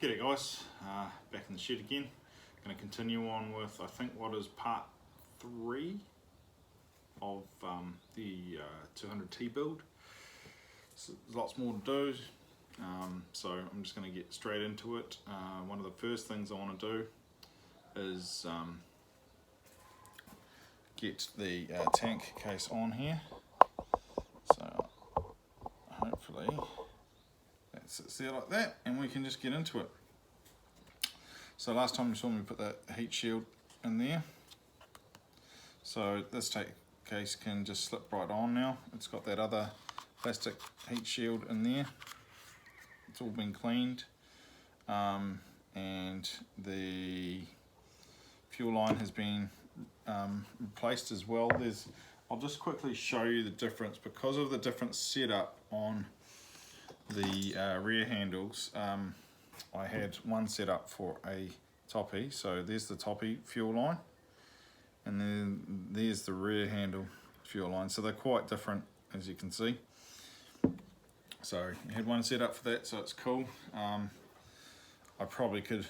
G'day guys, back in the shed again. Going to continue on with I think what is part 3 of the 200t build. So there's lots more to do, so I'm just going to get straight into it. One of the first things I want to do is get the tank case on here. So hopefully that sits there like that and we can just get into it. So last time you saw me put that heat shield in there. So this tank case can just slip right on now. It's got that other plastic heat shield in there. It's all been cleaned, and the fuel line has been replaced as well. I'll just quickly show you the difference because of the different setup on the rear handles. I had one set up for a toppy, so there's the toppy fuel line, and then there's the rear handle fuel line. So they're quite different, as you can see. So I had one set up for that, so it's cool. I probably could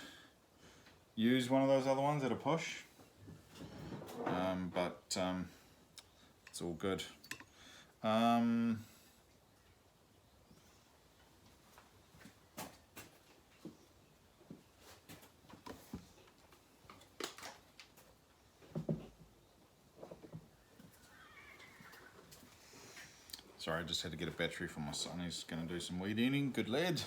use one of those other ones at a push, but it's all good. Sorry, I just had to get a battery for my son. He's going to do some weed eating. Good lad.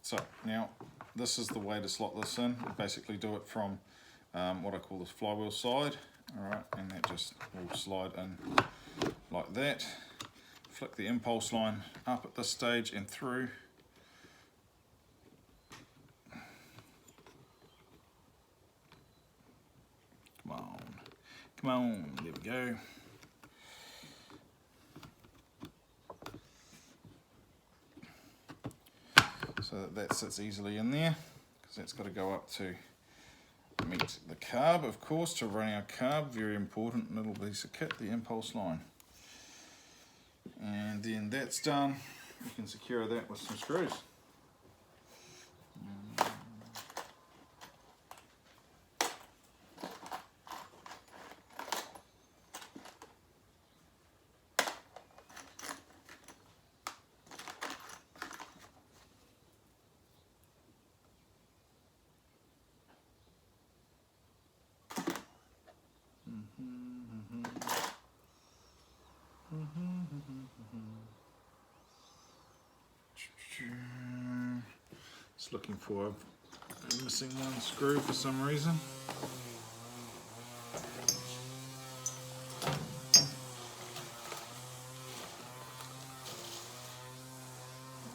So now this is the way to slot this in. You basically do it from what I call the flywheel side. Alright, and that just will slide in like that. Flick the impulse line up at this stage and through. Come on. Come on. There we go. So that sits easily in there, because that's got to go up to meet the carb, of course, to run our carb. Very important little piece of kit, the impulse line. And then that's done, you can secure that with some screws. Just looking for a missing one screw for some reason.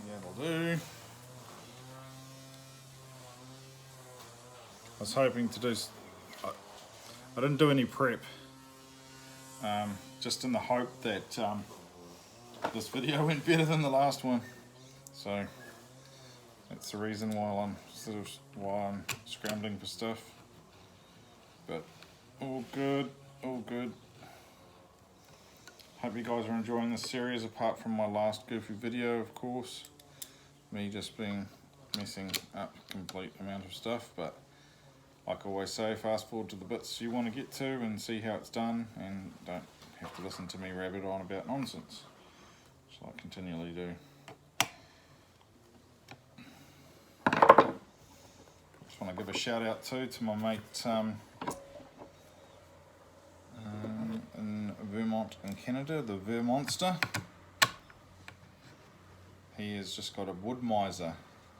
That'll do. I was hoping to do, I didn't do any prep, just in the hope that this video went better than the last one. So that's the reason why I'm scrambling for stuff. But all good, all good. Hope you guys are enjoying this series, apart from my last goofy video, of course. Me just messing up a complete amount of stuff, but like I always say, fast forward to the bits you want to get to and see how it's done, and don't have to listen to me rabbit on about nonsense, which I continually do. Just want to give a shout out to my mate in Vermont in Canada, the Vermonster. He has just got a wood miser.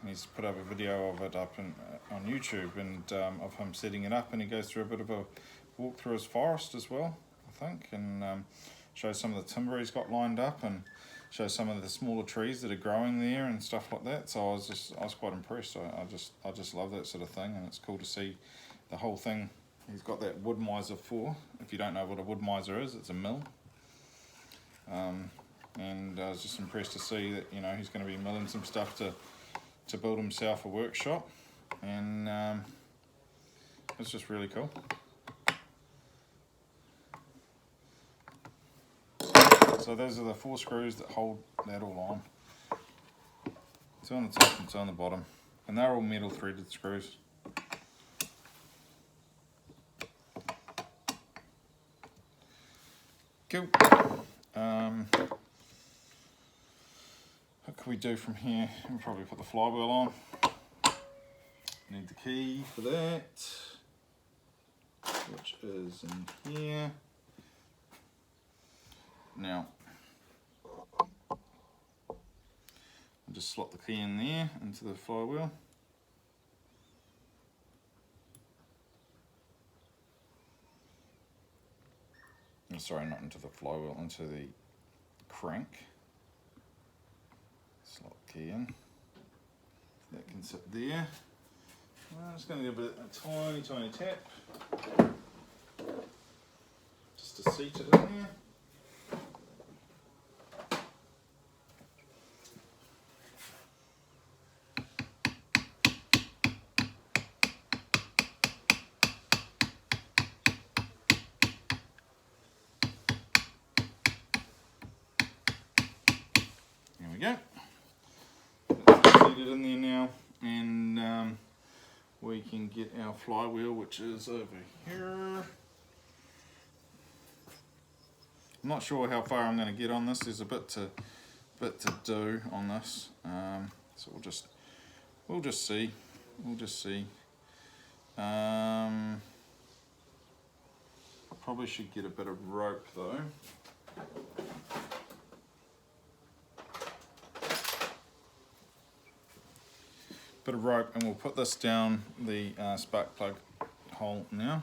He's put up a video of it up on YouTube, and of him setting it up, and he goes through a bit of a walk through his forest as well, I think, and shows some of the timber he's got lined up, and shows some of the smaller trees that are growing there and stuff like that. So I was quite impressed. I just love that sort of thing, and it's cool to see the whole thing. He's got that wood miser for. If you don't know what a wood miser is, it's a mill. And I was just impressed to see that, you know, he's going to be milling some stuff to build himself a workshop, and it's just really cool. So those are the 4 screws that hold that all on. two on the top and two on the bottom, and they're all metal threaded screws. Cool. What can we do from here? We'll probably put the flywheel on. Need the key for that, which is in here. Now, I'll just slot the key in there into the flywheel. Oh, sorry, not into the flywheel, into the crank. Slot the key in. That can sit there. I'm just going to give it a tiny tap, just to seat it in there. There we go. That's seated in there now, and we can get our flywheel, which is over here. I'm not sure how far I'm going to get on this. There's a bit to do on this, so we'll just see. I probably should get a bit of rope though. Bit of rope, and we'll put this down the spark plug hole now,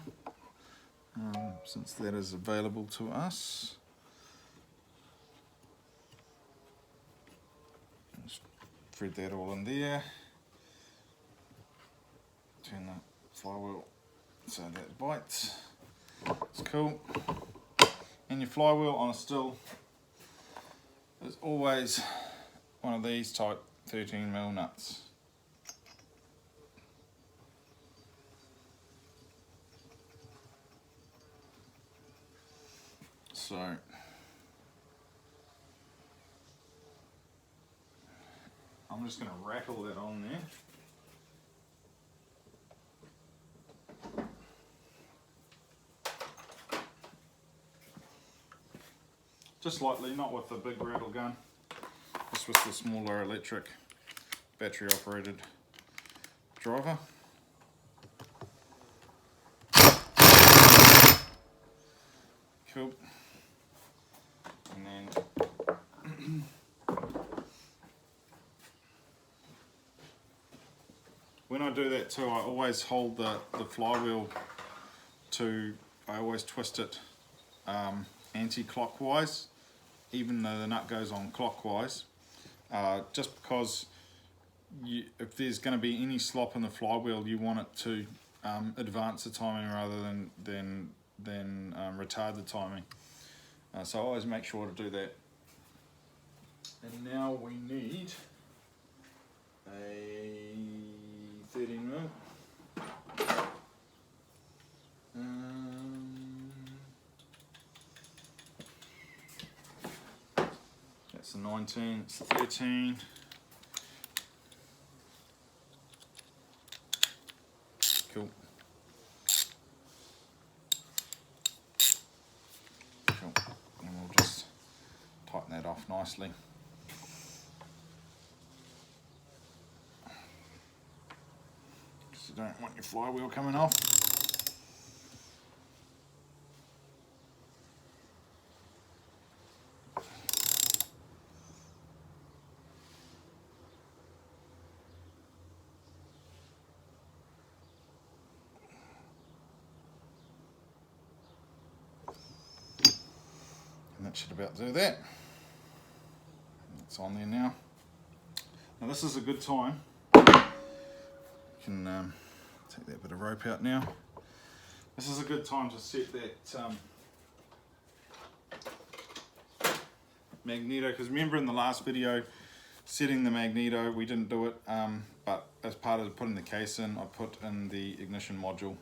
since that is available to us. Just thread that all in there. Turn the flywheel so that bites. It's cool. And your flywheel on a Stihl is always one of these type 13mm nuts. So I'm just going to rattle that on there. Just lightly, not with the big rattle gun, just with the smaller electric battery operated driver. Cool. And then when I do that too, I always hold the flywheel I always twist it anti-clockwise, even though the nut goes on clockwise, just because if there's going to be any slop in the flywheel, you want it to advance the timing rather than retard the timing. So I always make sure to do that. And now we need a 13mm. That's a 19, it's a 13. Cool. Cool. And we'll just tighten that off nicely. Because you don't want your flywheel coming off. That should about do that. It's on there now. Now this is a good time. You can take that bit of rope out now. This is a good time to set that magneto, because remember in the last video setting the magneto, we didn't do it, but as part of putting the case in, I put in the ignition module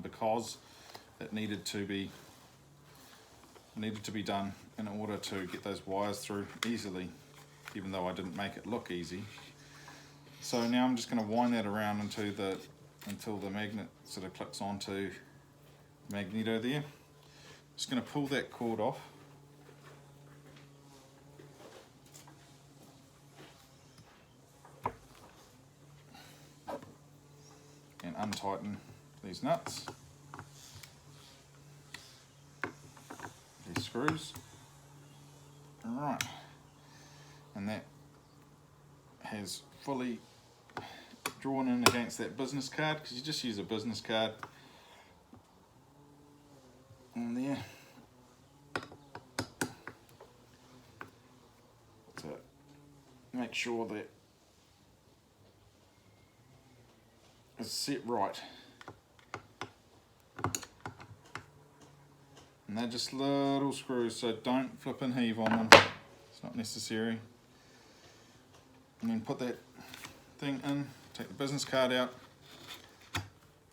because it needed to be done in order to get those wires through easily, even though I didn't make it look easy. So now I'm just going to wind that around until the magnet sort of clicks onto the magneto there. Just going to pull that cord off. And untighten these nuts, these screws. Alright, and that has fully drawn in against that business card, because you just use a business card on there to make sure that it's set right. And they're just little screws, so don't flip and heave on them, it's not necessary. And then put that thing in, take the business card out,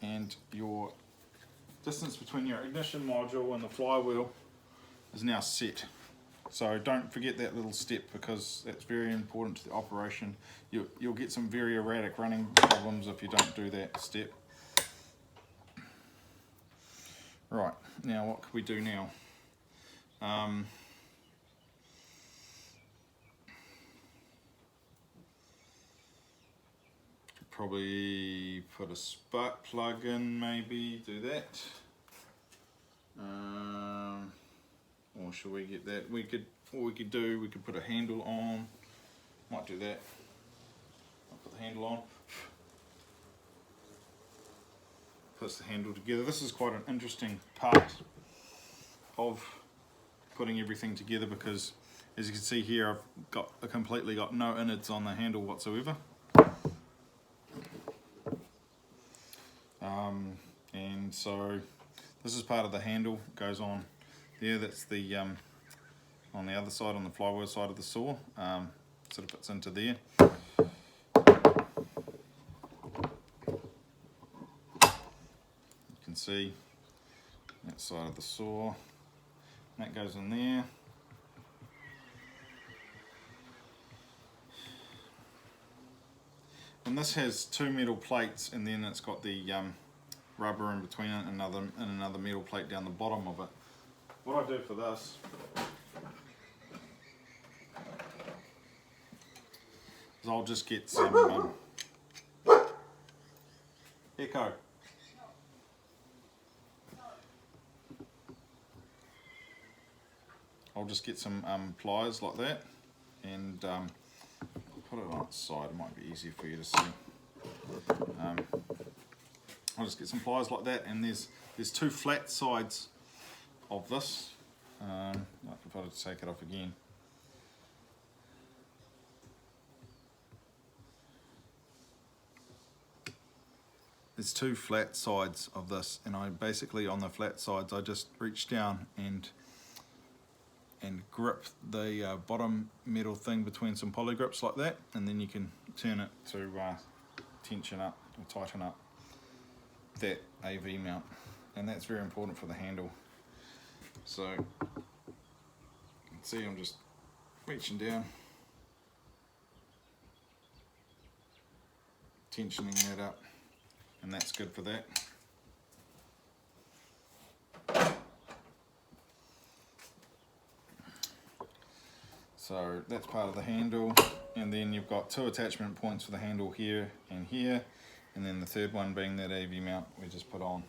and your distance between your ignition module and the flywheel is now set. So don't forget that little step, because that's very important to the operation. You'll get some very erratic running problems if you don't do that step. Right, now what can we do now? Probably put a spark plug in, maybe do that. Or should we get that? We could put a handle on. Might do that. I'll put the handle on. Puts the handle together. This is quite an interesting part of putting everything together, because as you can see here, I've completely got no innards on the handle whatsoever. And so this is part of the handle, goes on there. That's the on the other side, on the flywheel side of the saw, sort of fits into there. You can see that side of the saw, that goes in there. And this has two metal plates, and then it's got the rubber in between it, and another metal plate down the bottom of it. What I do for this is I'll just get some Echo. I'll just get some pliers like that, and put it on its side. It might be easier for you to see. I'll just get some pliers like that, and there's two flat sides of this. Like if I were to take it off again. There's two flat sides of this, and I basically, on the flat sides, I just reach down and grip the bottom metal thing between some poly grips like that, and then you can turn it to tension up or tighten up that AV mount, and that's very important for the handle. So you can see I'm just reaching down, tensioning that up, and that's good for that. So that's part of the handle, and then you've got two attachment points for the handle here, and then the third one being that AV mount we just put on.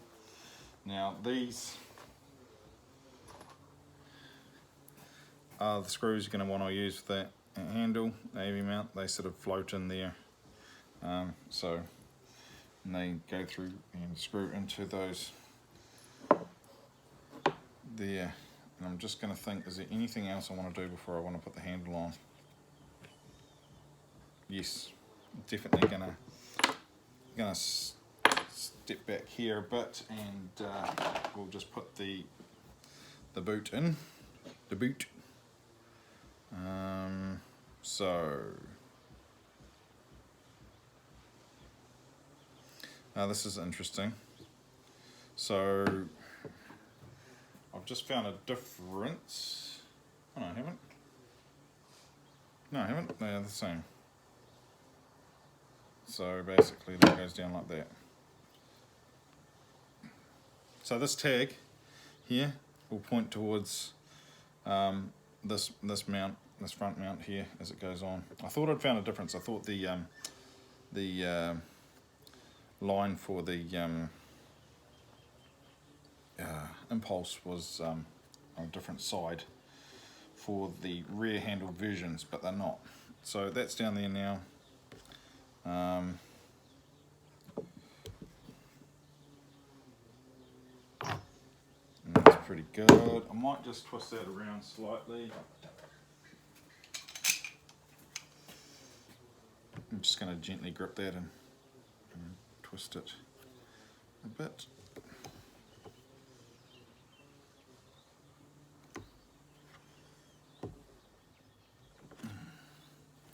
Now these are the screws you're going to want to use for that handle, the AV mount. They sort of float in there, and they go through and screw into those there. And I'm just going to think, is there anything else I want to do before I want to put the handle on? Yes, definitely gonna step back here a bit, and we'll just put the boot in. The boot. So this is interesting. So I've just found a difference. Oh, no, I haven't. No, I haven't. They're the same. So basically that goes down like that. So this tag here will point towards this mount, this front mount here as it goes on. I thought I'd found a difference. I thought the line for the impulse was on a different side for the rear handle versions, but they're not. So that's down there now. And that's pretty good. I might just twist that around slightly. I'm just going to gently grip that and twist it a bit.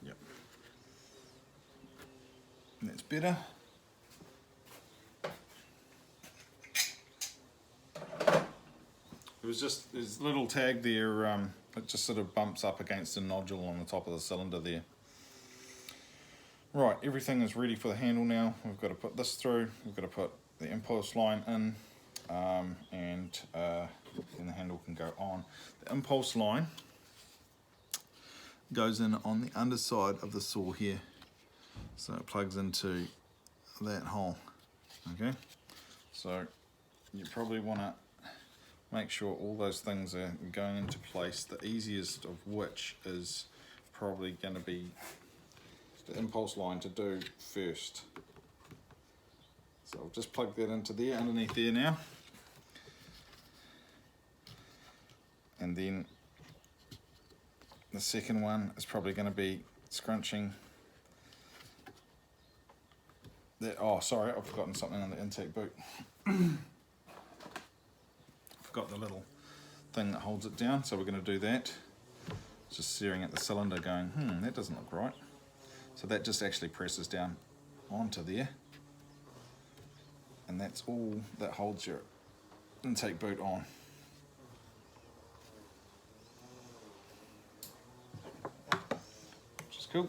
Yep. And that's better. It was just this little tag there, it just sort of bumps up against a nodule on the top of the cylinder there. Right, everything is ready for the handle now. We've got to put this through, we've got to put the impulse line in, and then the handle can go on. The impulse line goes in on the underside of the saw here. So it plugs into that hole, okay? So you probably want to make sure all those things are going into place, the easiest of which is probably going to be the impulse line to do first. So I'll just plug that into there, underneath there now. And then the second one is probably going to be scrunching that. Oh, sorry, I've forgotten something on the intake boot. Got the little thing that holds it down, so we're going to do that. Just staring at the cylinder going, that doesn't look right. So that just actually presses down onto there, and that's all that holds your intake boot on. Which is cool.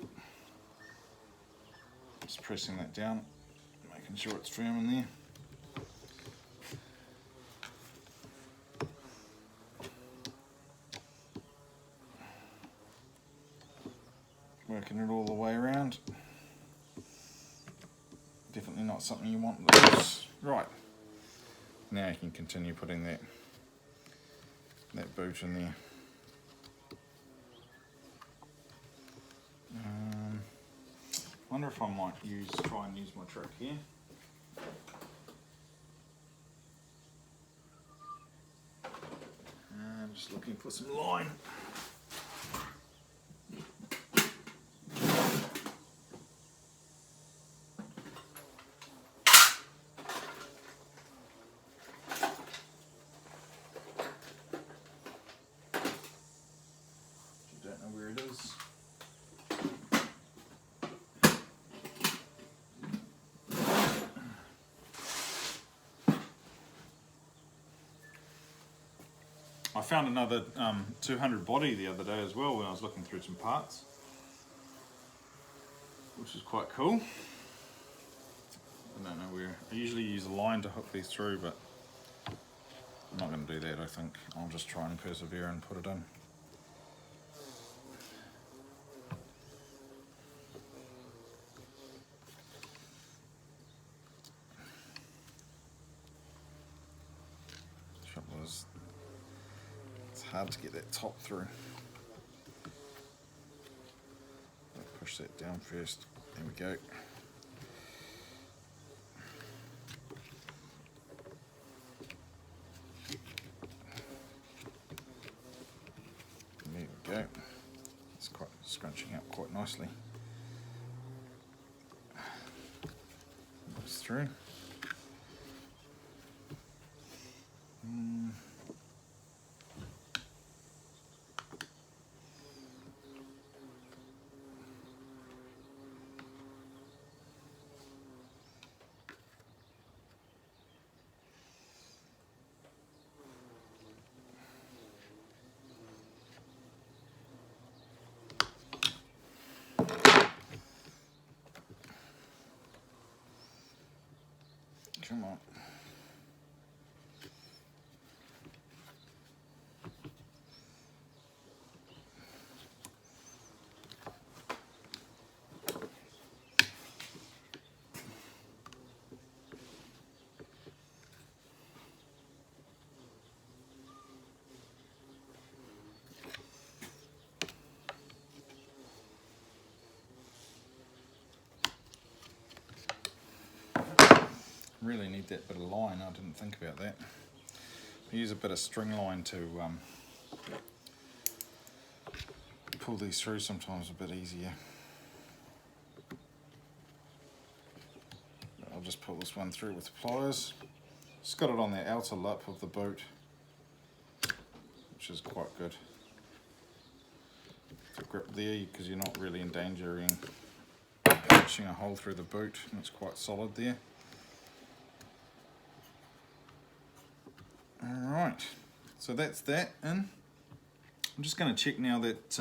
Just pressing that down, making sure it's firm in there. Working it all the way around. Definitely not something you want loose. Right. Now you can continue putting that boot in there. Wonder if I might try and use my trick here. I'm just looking for some line. Don't know where it is. I found another 200 body the other day as well when I was looking through some parts, which is quite cool. I don't know where. I usually use a line to hook these through, but I'm not going to do that, I think. I'll just try and persevere and put it in. Trouble is, it's hard to get that top through. I'll push that down first. There we go. There we go. It's quite scrunching up quite nicely. Goes through. Come on. Really need that bit of line, I didn't think about that. I use a bit of string line to pull these through sometimes a bit easier. I'll just pull this one through with pliers. Just got it on the outer lip of the boot, which is quite good. The grip there, because you're not really endangering punching a hole through the boot, and it's quite solid there. Alright, so that's that in. I'm just going to check now that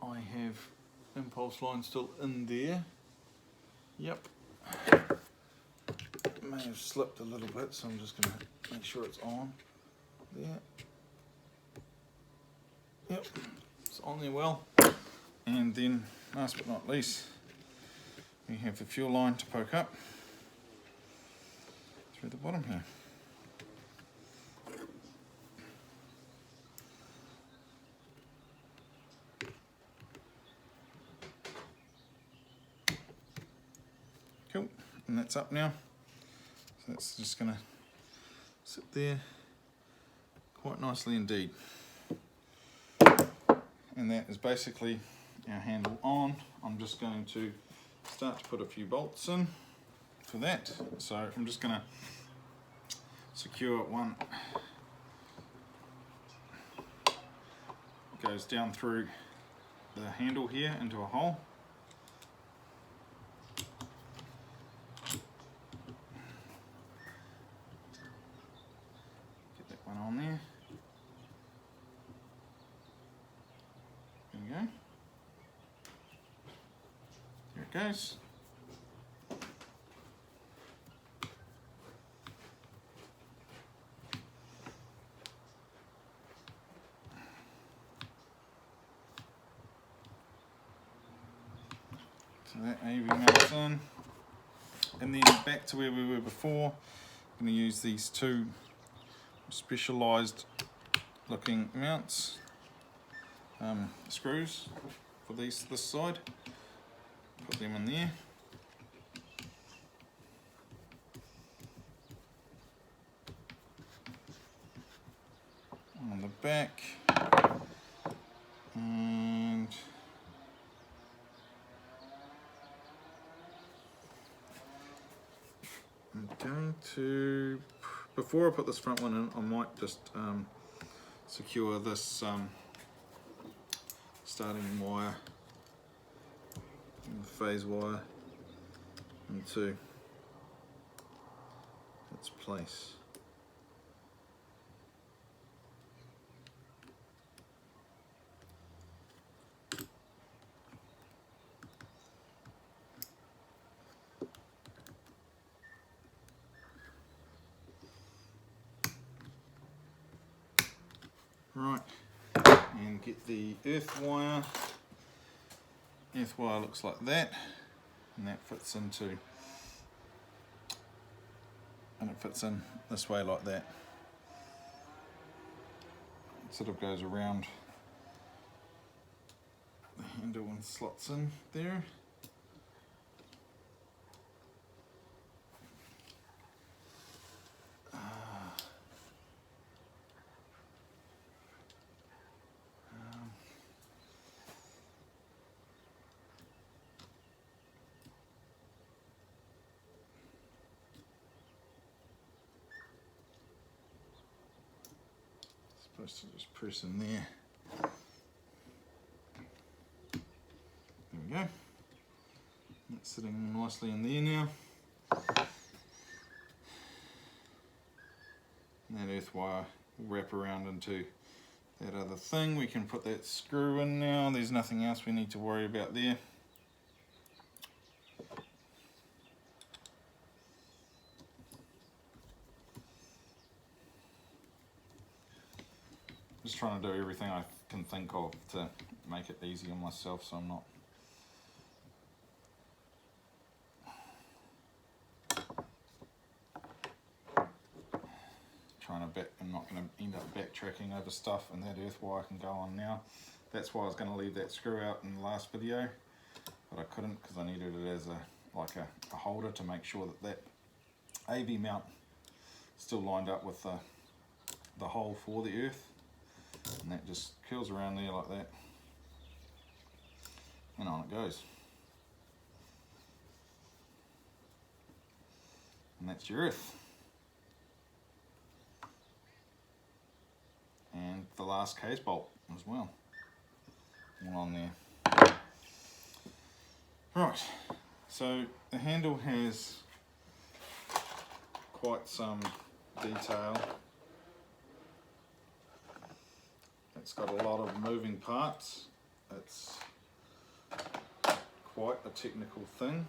I have impulse line still in there. Yep. It may have slipped a little bit, so I'm just going to make sure it's on there. Yep, it's on there well. And then, last but not least, we have the fuel line to poke up through the bottom here. Cool, and that's up now. So that's just going to sit there quite nicely indeed. And that is basically our handle on. I'm just going to start to put a few bolts in for that. So I'm just going to secure one. Goes down through the handle here into a hole. Get that one on there. There we go. There it goes. So that AV mounts in. And then back to where we were before. I'm going to use these two specialised looking mounts, screws for this side. Put them in there. On the back. And I'm going to, before I put this front one in, I might just secure this starting wire and the phase wire into its place. Right, and get the earth wire. Earth wire looks like that, and that fits into, and it fits in this way like that. It sort of goes around the handle and slots in there. Supposed to just press in there. There we go. That's sitting nicely in there now. And that earth wire will wrap around into that other thing. We can put that screw in now. There's nothing else we need to worry about there. just trying to do everything I can think of to make it easy on myself, so I'm not I'm not going to end up backtracking over stuff, and that earth wire can go on now. That's why I was going to leave that screw out in the last video, but I couldn't because I needed it as a holder to make sure that AV mount still lined up with the hole for the earth, and that just curls around there like that, and on it goes. And that's your earth. And the last case bolt as well, all on there. Right, so the handle has quite some detail. It's got a lot of moving parts. It's quite a technical thing.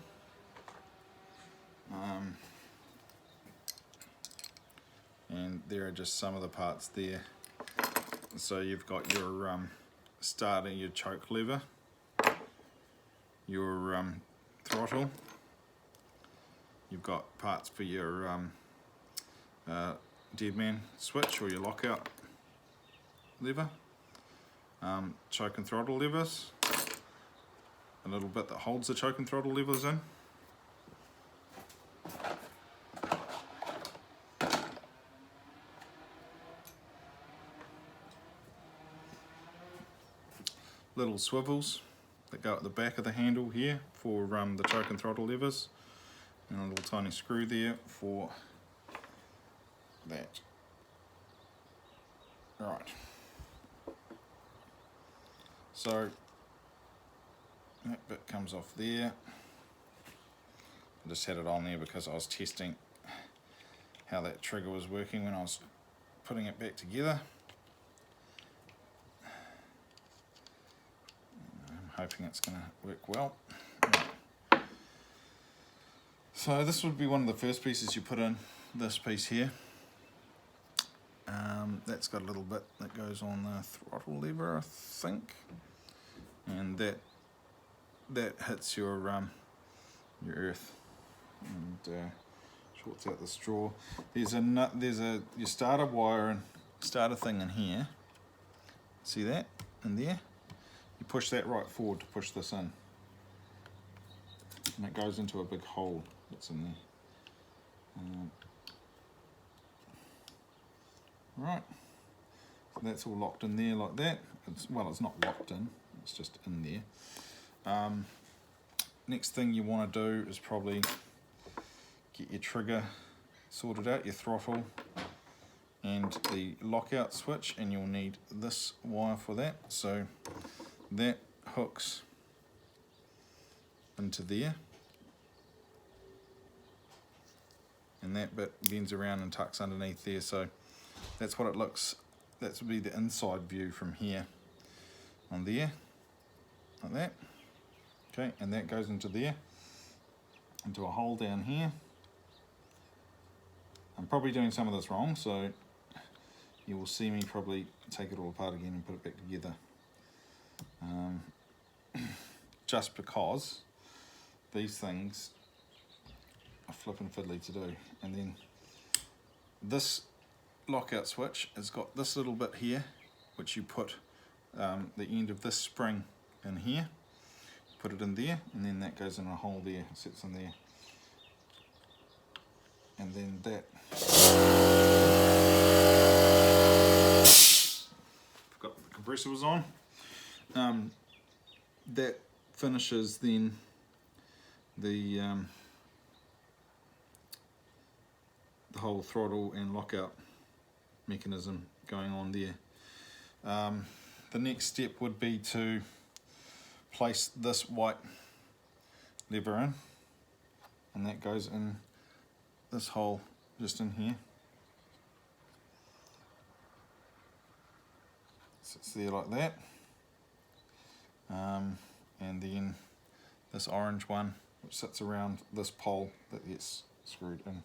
And there are just some of the parts there. So you've got your starter, your choke lever, your throttle, you've got parts for your deadman switch or your lockout lever, choke and throttle levers, a little bit that holds the choke and throttle levers in, little swivels that go at the back of the handle here for the choke and throttle levers, and a little tiny screw there for that. Right, so that bit comes off there. I just had it on there because I was testing how that trigger was working when I was putting it back together. Hoping it's going to work well. Right. So this would be one of the first pieces you put in, this piece here. That's got a little bit that goes on the throttle lever, I think, and that hits your earth and shorts out the straw. There's your starter wire and starter thing in here. See that in there? You push that right forward to push this in, and it goes into a big hole that's in there. Right, so that's all locked in there like that. Well, it's not locked in, it's just in there. Next thing you want to do is probably get your trigger sorted out, your throttle and the lockout switch, and you'll need this wire for that. So that hooks into there, and that bit bends around and tucks underneath there. So that's what it looks, that would be the inside view from here on there, like that. Okay, and that goes into there, into a hole down here. I'm probably doing some of this wrong, so you will see me probably take it all apart again and put it back together. Just because these things are flippin' fiddly to do. And then this lockout switch has got this little bit here, which you put the end of this spring in here, put it in there, and then that goes in a hole there, sits in there, and then that, forgot the compressor was on, that finishes then the whole throttle and lockout mechanism going on there. The next step would be to place this white lever in, and that goes in this hole just in here. Sits there like that. And then this orange one, which sits around this pole that gets screwed in,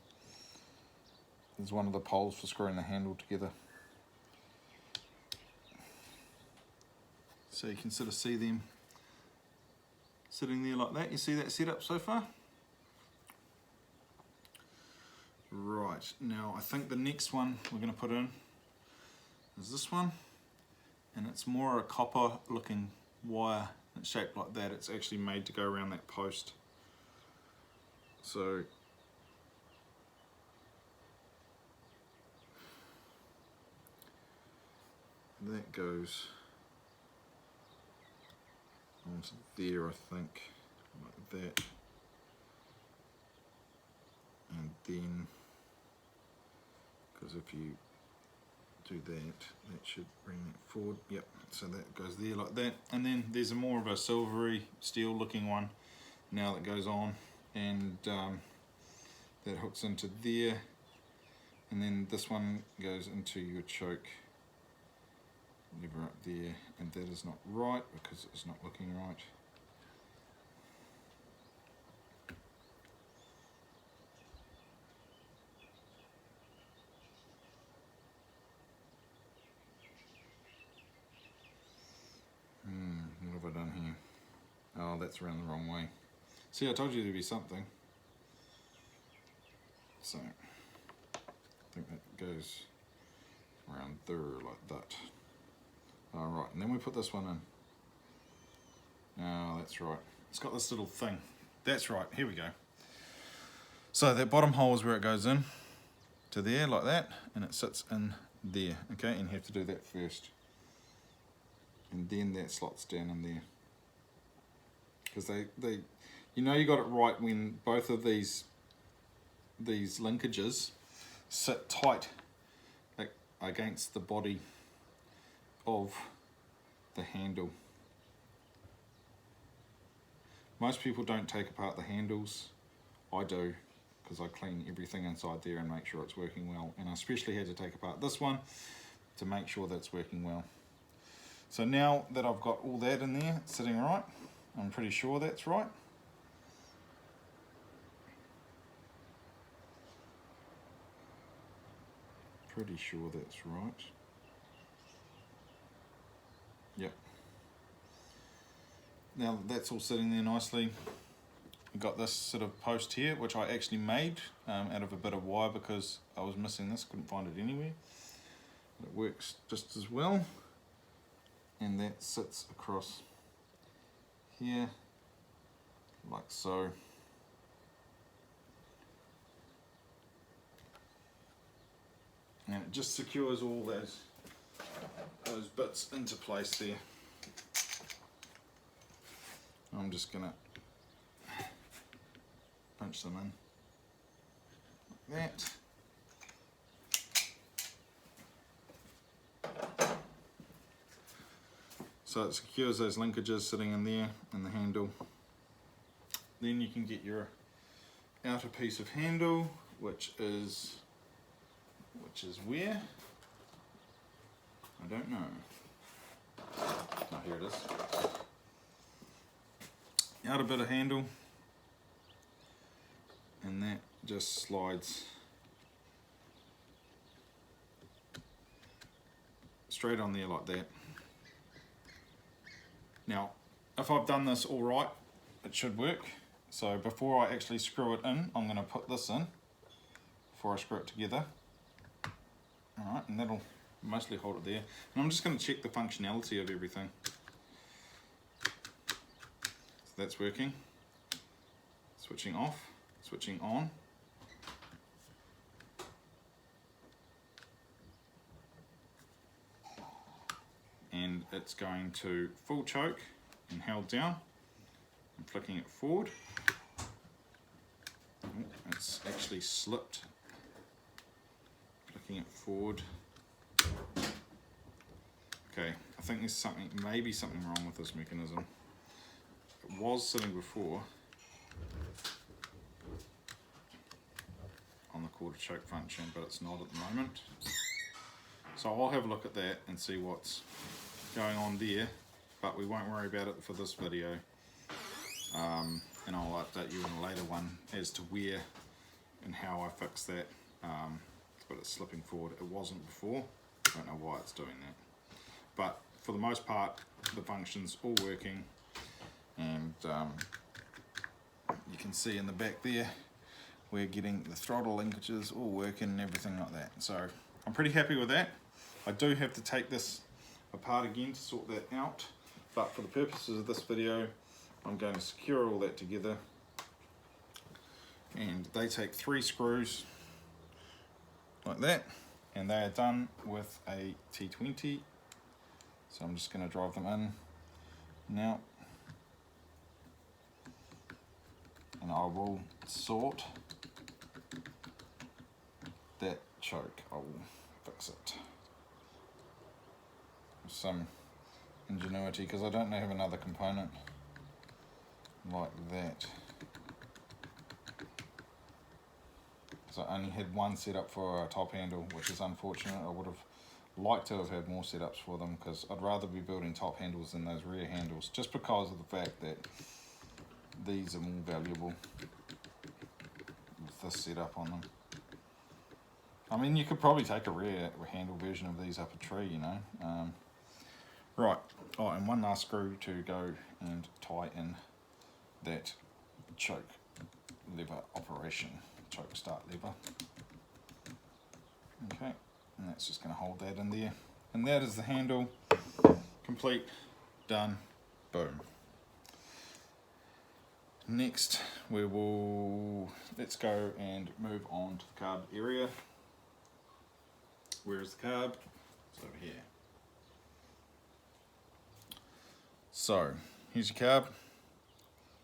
is one of the poles for screwing the handle together. So you can sort of see them sitting there like that. You see that setup so far? Right, now I think the next one we're going to put in is this one, and it's more a copper looking wire. It's shaped like that. It's actually made to go around that post. So that goes onto there, I think, like that, and then, because if you do that should bring that forward. Yep, so that goes there like that, and then there's a more of a silvery steel looking one now that goes on, and that hooks into there, and then this one goes into your choke lever up there, and that is not right because it's not looking right. What have I done here? Oh, that's around the wrong way. See, I told you there'd be something. So, I think that goes around there like that. Alright, and then we put this one in. Oh, that's right. It's got this little thing. That's right, here we go. So that bottom hole is where it goes in to there like that, and it sits in there, okay? And you have to do that first. And then that slots down in there. Because they you know you got it right when both of these linkages sit tight against the body of the handle. Most people don't take apart the handles. I do, because I clean everything inside there and make sure it's working well. And I especially had to take apart this one to make sure that's working well. So now that I've got all that in there sitting right, I'm pretty sure that's right. Pretty sure that's right. Yep. Now that's all sitting there nicely, I've got this sort of post here, which I actually made out of a bit of wire because I was missing this, couldn't find it anywhere. But it works just as well. And that sits across here, like so. And it just secures all those bits into place there. I'm just gonna punch them in like that. So it secures those linkages sitting in there in the handle. Then you can get your outer piece of handle, which is where? I don't know. Oh, here it is. Outer bit of handle, and that just slides straight on there like that. Now, if I've done this all right, it should work. So before I actually screw it in, I'm going to put this in before I screw it together. Alright, and that'll mostly hold it there. And I'm just going to check the functionality of everything. So that's working. Switching off, switching on. And it's going to full choke and held down. I'm flicking it forward. Oh, it's actually slipped. Flicking it forward. Okay, I think there's maybe something wrong with this mechanism. It was sitting before on the quarter choke function, but it's not at the moment. So I'll have a look at that and see what's going on there, but we won't worry about it for this video. And I'll update you in a later one as to where and how I fix that. But it's slipping forward. It wasn't before. I don't know why it's doing that. But for the most part, of the functions all working, and you can see in the back there we're getting the throttle linkages all working and everything like that. So I'm pretty happy with that. I do have to take this apart again to sort that out, but for the purposes of this video I'm going to secure all that together, and they take 3 screws like that, and they are done with a T20. So I'm just going to drive them in now, and I will sort that choke. I will fix it with some ingenuity, because I don't have another component like that. So I only had one set up for a top handle, which is unfortunate. I would have liked to have had more setups for them, because I'd rather be building top handles than those rear handles, just because of the fact that these are more valuable with this setup on them. I mean, you could probably take a rear handle version of these up a tree, you know. Right, oh, and one last screw to go and tie in that choke lever operation, choke start lever. Okay, and that's just going to hold that in there. And that is the handle, complete, done, boom. Next, let's go and move on to the carb area. Where is the carb? It's over here. So, here's your carb.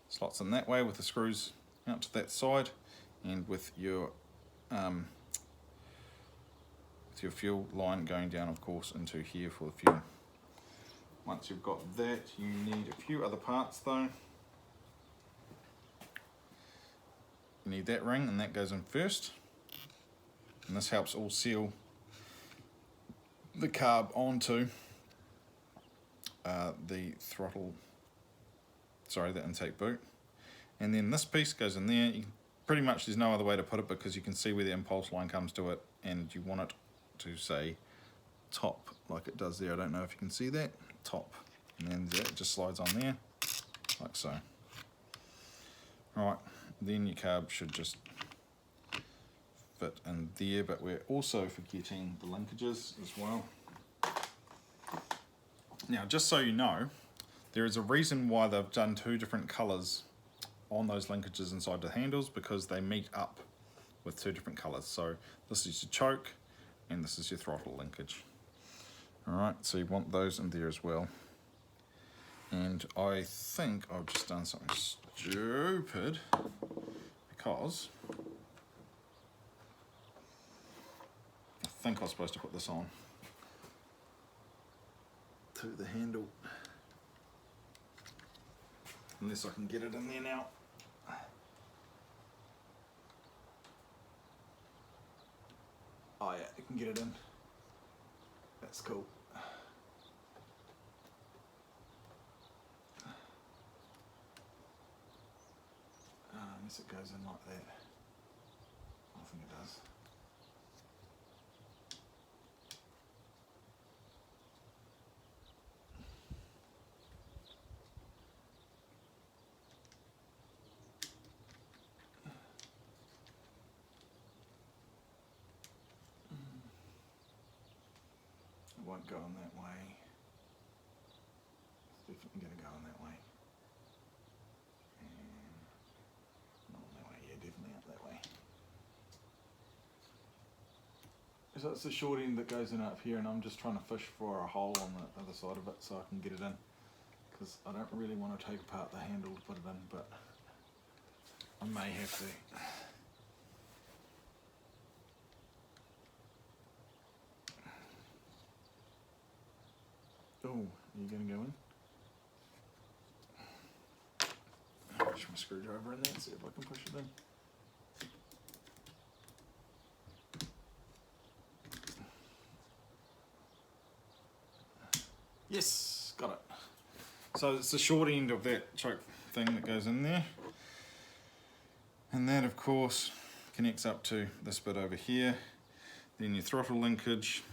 Slots in that way with the screws out to that side, and with your fuel line going down, of course, into here for the fuel. Once you've got that, you need a few other parts though. You need that ring, and that goes in first, and this helps all seal the carb onto the throttle, the intake boot. And then this piece goes in there. Pretty much there's no other way to put it, because you can see where the impulse line comes to it, and you want it to say top like it does there. I don't know if you can see that, top, and then that just slides on there like so. Right, then your carb should just fit in there, but we're also forgetting the linkages as well. Now, just so you know, there is a reason why they've done 2 different colours on those linkages inside the handles, because they meet up with 2 different colours. So this is your choke, and this is your throttle linkage. Alright, so you want those in there as well. And I think I've just done something stupid, because I think I was supposed to put this on to the handle, unless I can get it in there now. Oh yeah, you can get it in. That's cool. Unless it goes in like that. I think it does. It won't go in that way. It's definitely going to go in that way. And not that way, yeah, definitely up that way. So it's the short end that goes in up here, and I'm just trying to fish for a hole on the other side of it so I can get it in. Because I don't really want to take apart the handle to put it in, but I may have to. Oh, are you going to go in? I'll push my screwdriver in there and see if I can push it in. Yes, got it. So it's the short end of that choke thing that goes in there. And that, of course, connects up to this bit over here. Then your throttle linkage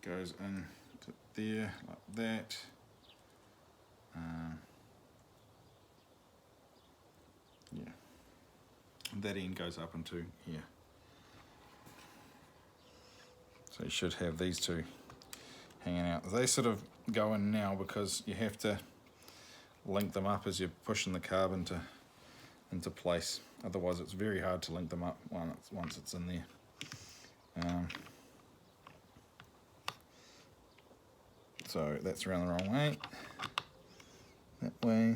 goes in to there like that. Yeah, that end goes up into here. So you should have these two hanging out. They sort of go in now because you have to link them up as you're pushing the carb into place. Otherwise it's very hard to link them up once it's in there. So that's around the wrong way. That way.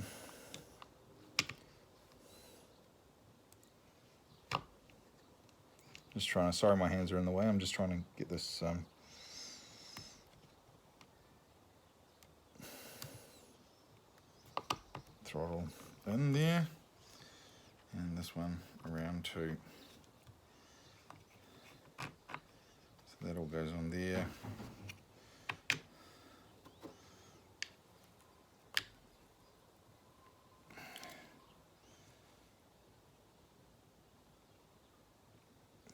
Just trying to, sorry my hands are in the way, I'm just trying to get this throttle in there, and this one around too. So that all goes on there.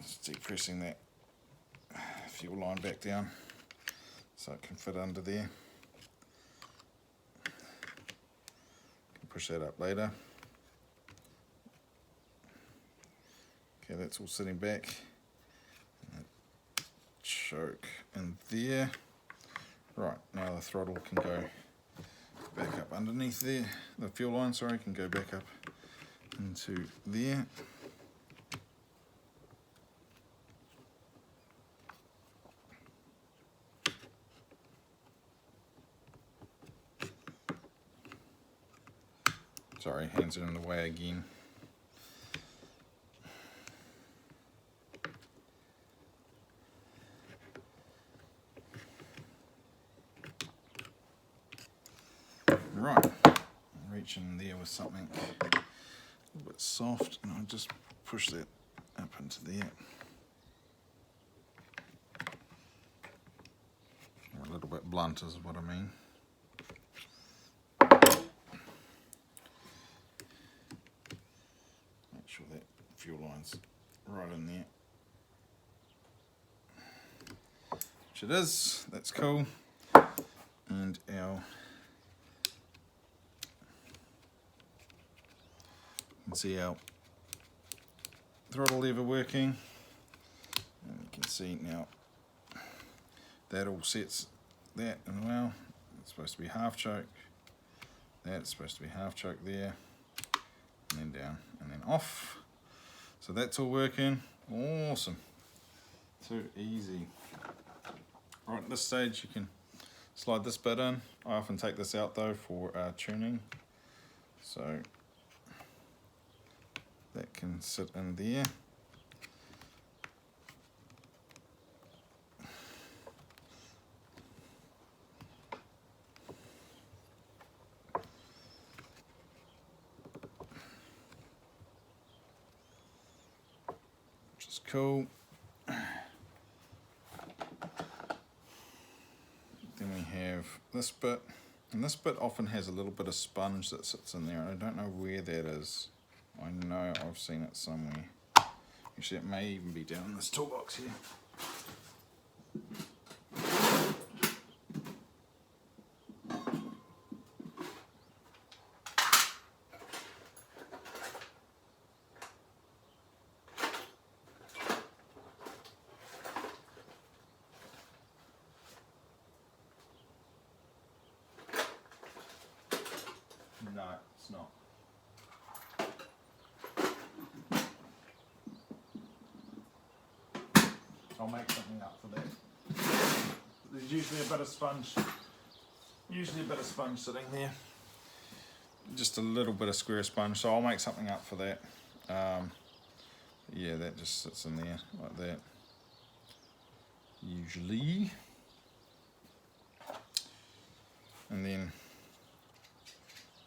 Just depressing that fuel line back down so it can fit under there. Can push that up later. Okay, that's all sitting back. And that choke in there. Right, now the throttle can go back up underneath there. The fuel line, sorry, can go back up into there. Sorry, hands are in the way again. Right, reach in there with something a little bit soft, and I'll just push that up into there. Or a little bit blunt is what I mean. Make sure that fuel line's right in there. Which it is, that's cool. And our you can see our throttle lever working, and you can see now that all sets that and well. It's supposed to be half choke, that's supposed to be half choke there, and then down and then off. So that's all working. Awesome. Too easy. Right, at this stage you can slide this bit in. I often take this out though for tuning, so that can sit in there. Which is cool. Then we have this bit, and this bit often has a little bit of sponge that sits in there, and I don't know where that is. I know I've seen it somewhere. Actually, it may even be down in this toolbox here. No, it's not. I'll make something up for that. There's usually a bit of sponge, sitting there. Just a little bit of square sponge, so I'll make something up for that. Yeah, that just sits in there like that. Usually. And then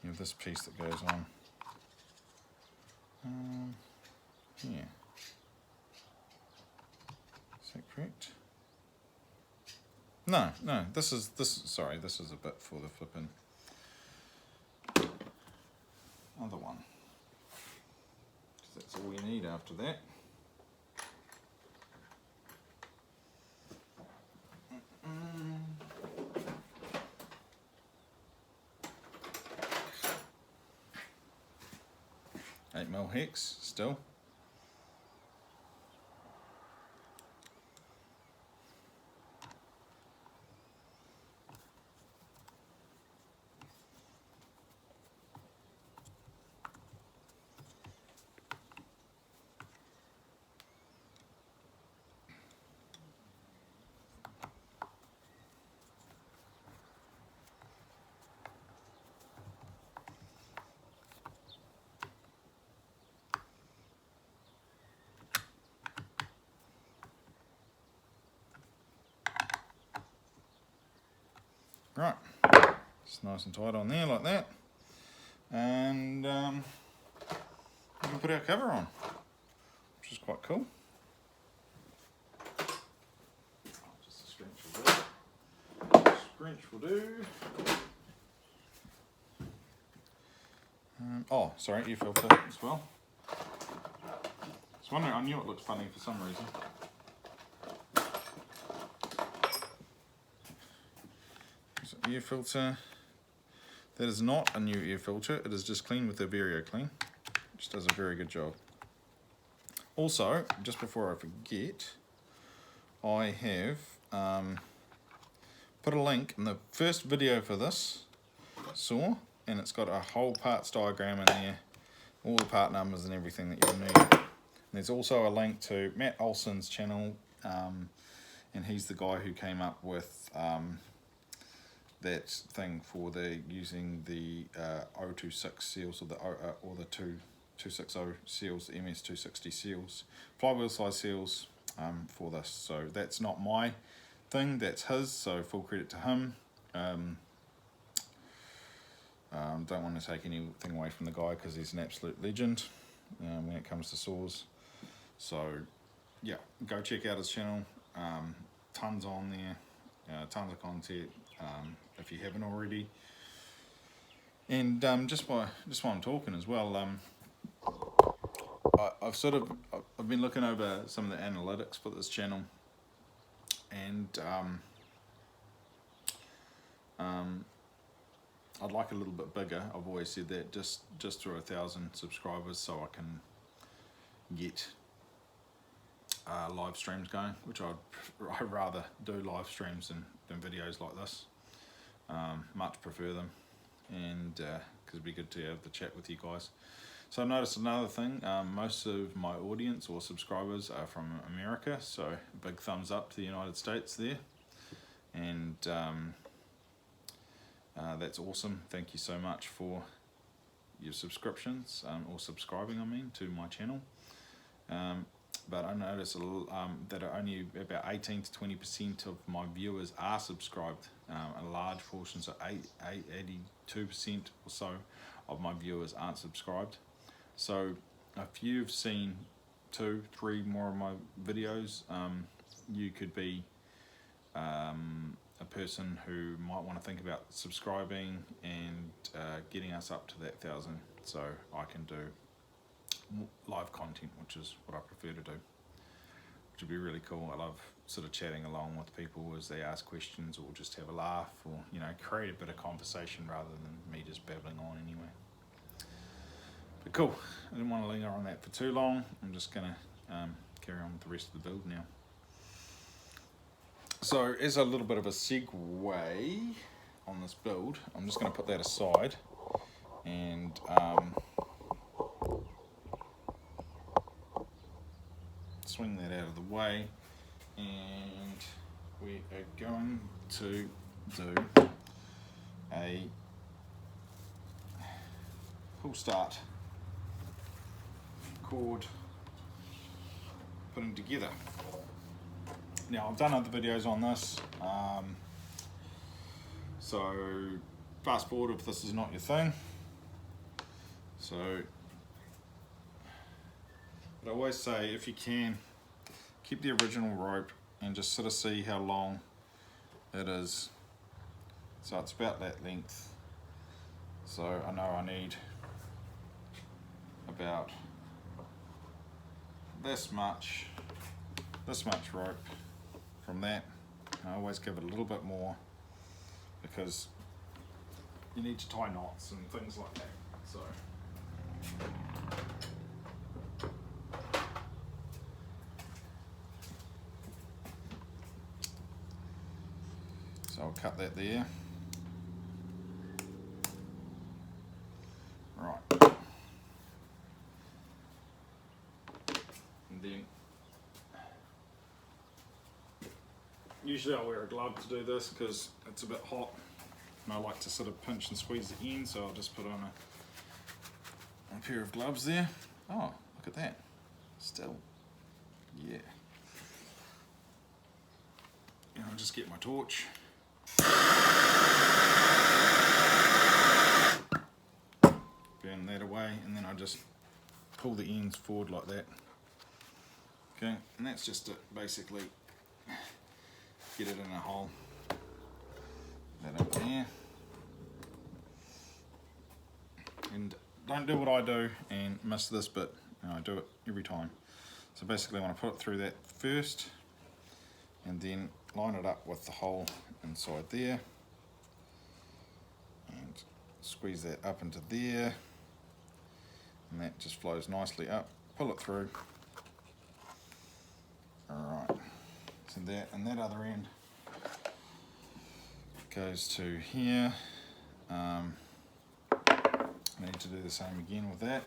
you have this piece that goes on. Yeah. Is that correct? No, this is a bit for the flipping other one. That's all we need after that. 8mm hex still. Right, it's nice and tight on there like that, and we can put our cover on, which is quite cool. Just a scrunch will do. Scrunch will do. Oh, sorry, air filter as well. I was wondering, I knew it looked funny for some reason. Air filter. That is not a new air filter, it is just clean with the Vario Clean, which does a very good job. Also, just before I forget, I have put a link in the first video for this saw, and it's got a whole parts diagram in there, all the part numbers and everything that you'll need. And there's also a link to Matt Olson's channel, and he's the guy who came up with that thing for the using the 026 seals or the 260 seals, the MS260 seals, flywheel size seals for this. So that's not my thing, that's his, so full credit to him. Don't want to take anything away from the guy because he's an absolute legend when it comes to saws. So yeah, go check out his channel, tons on there, tons of content if you haven't already. And just while I'm talking as well, I've been looking over some of the analytics for this channel, and I'd like a little bit bigger. I've always said that, just through 1,000 subscribers, so I can get live streams going, which I'd rather do live streams than videos like this. Much prefer them, and because it'd be good to have the chat with you guys. So I noticed another thing, most of my audience or subscribers are from America, so big thumbs up to the United States there, and that's awesome. Thank you so much for your subscriptions, or subscribing, I mean, to my channel. But I noticed that only about 18 to 20% of my viewers are subscribed. A large portion, so 82% or so of my viewers aren't subscribed. So if you've seen 2, 3 more of my videos, you could be a person who might want to think about subscribing and getting us up to that 1,000, so I can do live content, which is what I prefer to do, which would be really cool. I love sort of chatting along with people as they ask questions, or just have a laugh, or create a bit of conversation rather than me just babbling on anyway. But cool, I didn't want to linger on that for too long. I'm just gonna carry on with the rest of the build now. So as a little bit of a segue on this build, I'm just going to put that aside and swing that out of the way, and we are going to do a pull start chord putting together. Now I've done other videos on this, so fast forward if this is not your thing. So but I always say, if you can, keep the original rope and just sort of see how long it is. So it's about that length. So I know I need about this much rope from that. I always give it a little bit more because you need to tie knots and things like that. So So I'll cut that there. Right. And then usually I wear a glove to do this because it's a bit hot and I like to sort of pinch and squeeze the end, so I'll just put on a pair of gloves there. Oh, look at that. Still. Yeah. And I'll just get my torch. Burn that away, and then I just pull the ends forward like that. Okay, and that's just to basically get it in a hole. That up there. And don't do what I do and miss this bit. You know, I do it every time. So basically I want to put it through that first and then line it up with the hole inside there and squeeze that up into there, and that just flows nicely up. Pull it through. Alright, so that, and that other end goes to here. I need to do the same again with that.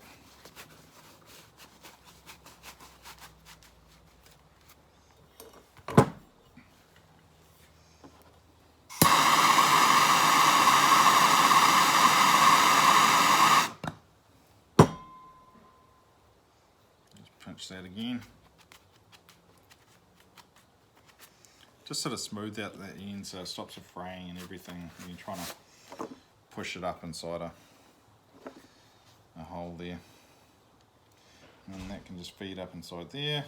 Just pinch that again. Just sort of smooth out that end so it stops it fraying and everything when you're trying to push it up inside a hole there. And that can just feed up inside there.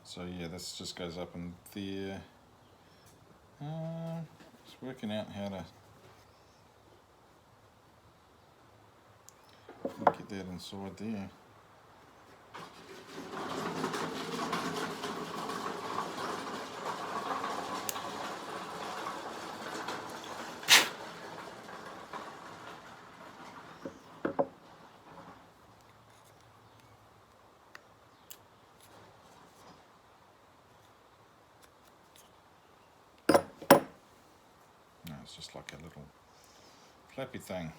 So yeah, this just goes up in there. Just working out how to get that inside there. It's just like a little flappy thing,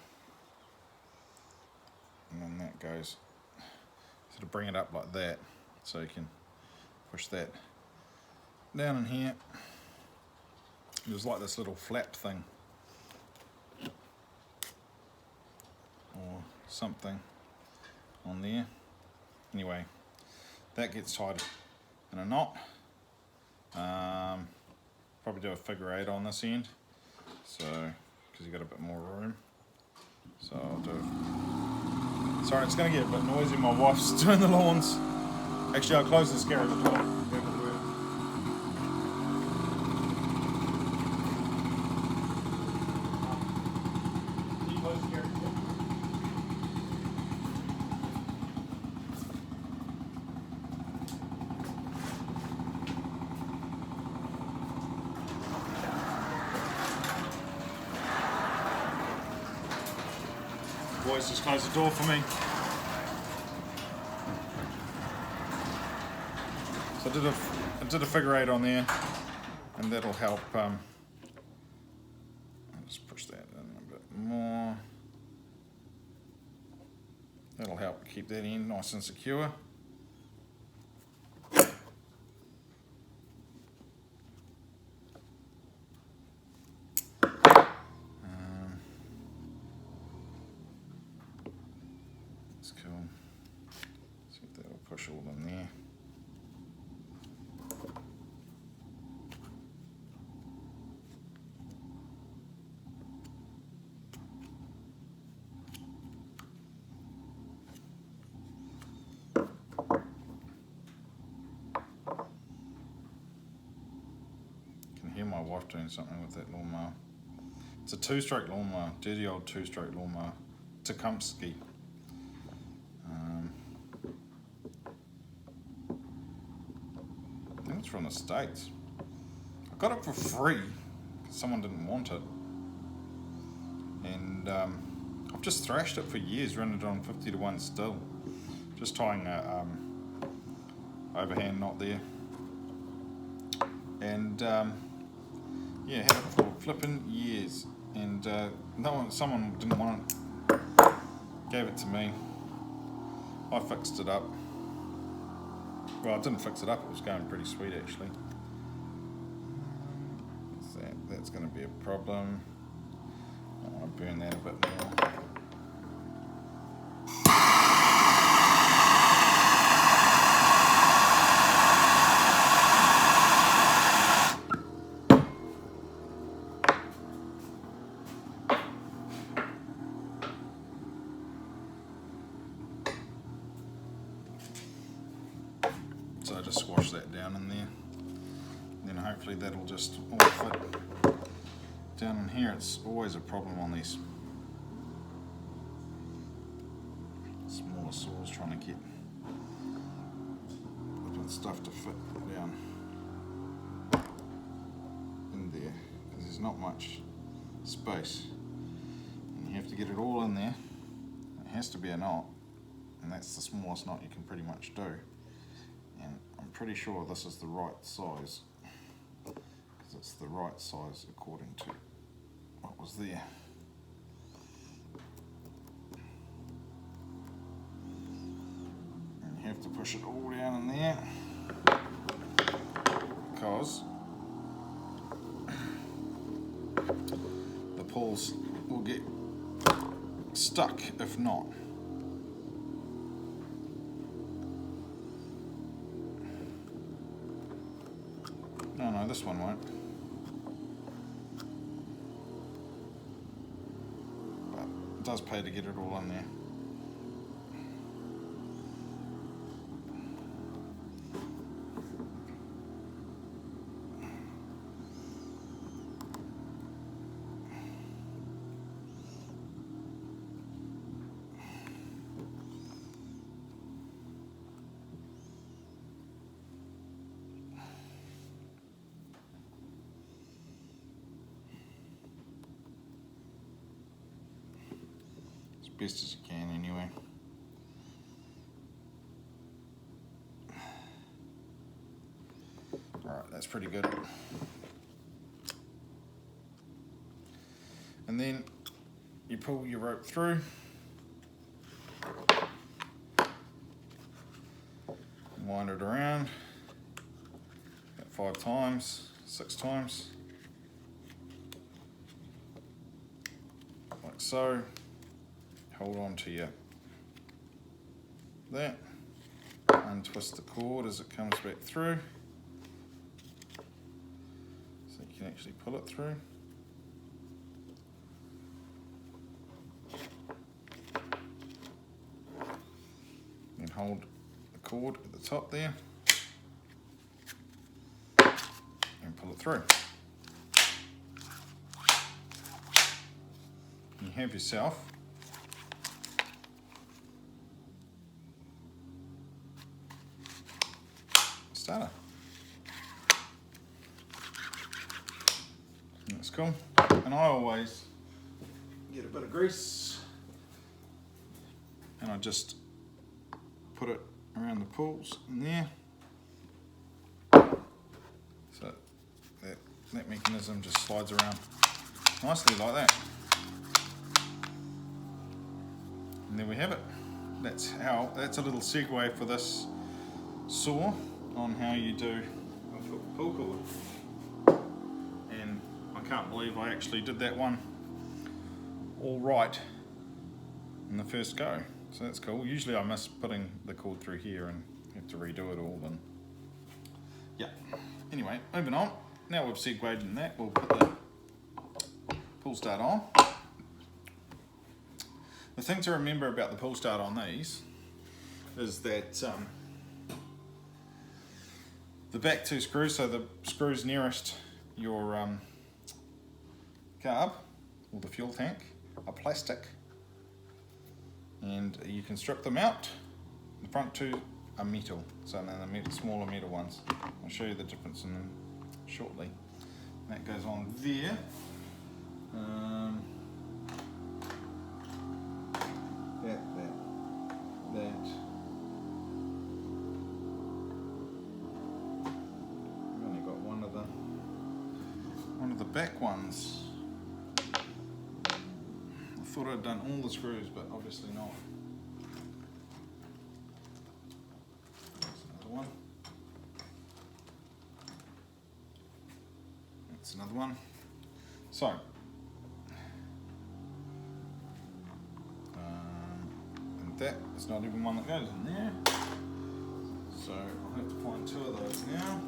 and then that goes, sort of bring it up like that, so you can push that down in here. There's like this little flap thing or something on there. Anyway, that gets tied in a knot. Probably do a figure 8 on this end, so because you got a bit more room. So I'll do it. Sorry, it's going to get a bit noisy. My wife's doing the lawns. Actually, I'll close this garage door. Boys, just close the door for me. So I did a figure 8 on there, and that'll help. I'll just push that in a bit more. That'll help keep that end nice and secure. That's cool. See if that'll push all in there. my wife doing something with that lawnmower. It's a 2-stroke lawnmower, dirty old 2-stroke lawnmower. Tecumseh. I think it's from the States. I got it for free because someone didn't want it. And I've just thrashed it for years, running it on 50 to 1 Stihl. Just tying a overhand knot there. And yeah, had it for flipping years. And someone didn't want it, gave it to me. I fixed it up. Well, I didn't fix it up, it was going pretty sweet actually. That's going to be a problem. I want to burn that a bit more. So I just squash that down in there. Then hopefully that'll just all fit. Down in here, it's always a problem on these smaller saws trying to get stuff to fit down in there, because there's not much space. And you have to get it all in there. It has to be a knot, and that's the smallest knot you can pretty much do. And I'm pretty sure this is the right size, because it's the right size according to what was there. And you have to push it all down in there, because the pulls will get stuck if not. No, this one won't. But it does pay to get it all in there. Best as you can anyway. Alright, that's pretty good. And then you pull your rope through. Wind it around about 5 times, 6 times. Like so. Hold on to that, untwist the cord as it comes back through, so you can actually pull it through. Then hold the cord at the top there and pull it through. And you have yourself starter. That's cool. And I always get a bit of grease and I just put it around the pulls in there, so that mechanism just slides around nicely like that. And there we have it. That's a little segue for this saw on how you do a pull cord. And I can't believe I actually did that one all right in the first go, so that's cool. Usually I miss putting the cord through here and have to redo it all, and yeah. Anyway, moving on. Now we've segued in that, we'll put the pull start on. The thing to remember about the pull start on these is that the back 2 screws, so the screws nearest your carb or the fuel tank are plastic, and you can strip them out. The front two are metal, so then the smaller metal ones. I'll show you the difference in them shortly. That goes on there. That. We've only got one of the back ones. I thought I'd done all the screws, but obviously not. There's another one. That's another one. So. That is not even one that goes in there, so I'll have to find two of those now.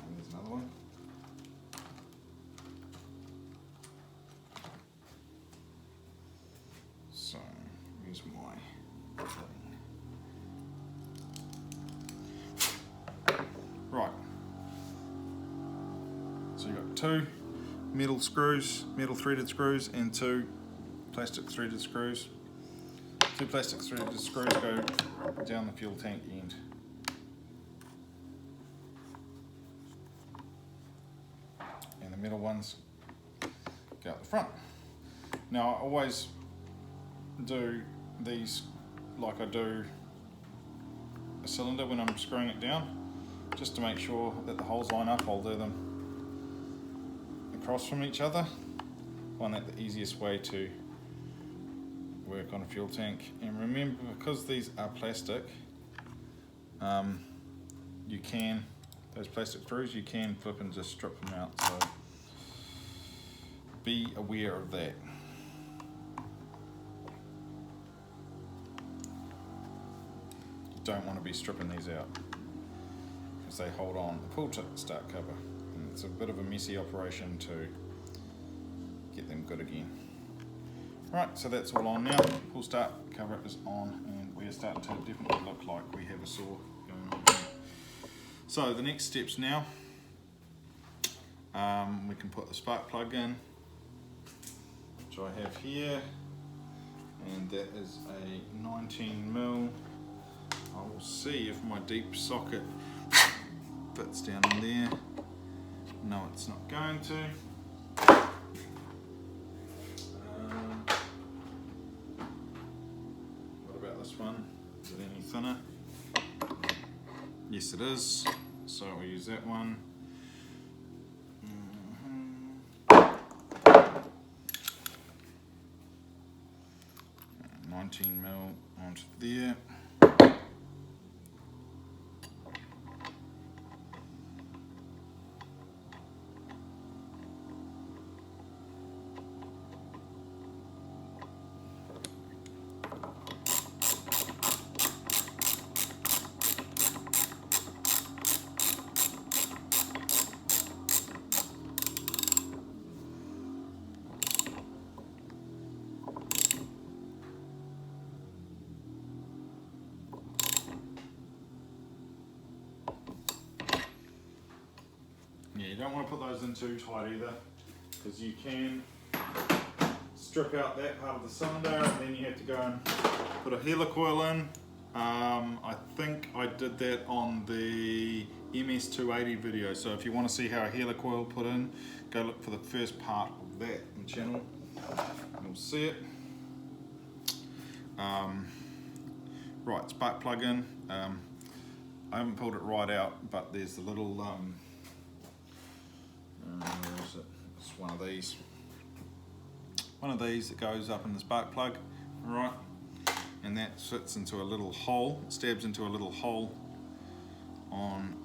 And there's another one. So here's my thing. Right. So you've got two metal screws, metal threaded screws, and two plastic threaded screws. Two plastic threaded screws go down the fuel tank end. And the metal ones go out the front. Now I always do these like I do a cylinder when I'm screwing it down, just to make sure that the holes line up. I'll do them across from each other. I find that the easiest way to work on a fuel tank. And remember, because these are plastic, you can, those plastic screws, you can flip and just strip them out, so be aware of that. You don't want to be stripping these out because they hold on the pull start cover. It's a bit of a messy operation to get them good again. Right, so that's all on now. Pull start cover is on, and we're starting to definitely look like we have a saw going on here. So the next steps now, we can put the spark plug in, which I have here, and that is a 19mm. I will see if my deep socket fits down in there. No, it's not going to. What about this one? Is it any thinner? Yes, it is. So we'll use that one. 19mm onto there. Yeah, you don't want to put those in too tight either, because you can strip out that part of the cylinder and then you have to go and put a helicoil in. I think I did that on the MS200 video, so if you want to see how a helicoil put in, go look for the first part of that in the channel and you'll see it. Right, spark plug in. I haven't pulled it right out, but there's the little where is it? It's one of these. One of these that goes up in the spark plug, right? And that fits into a little hole, stabs into a little hole on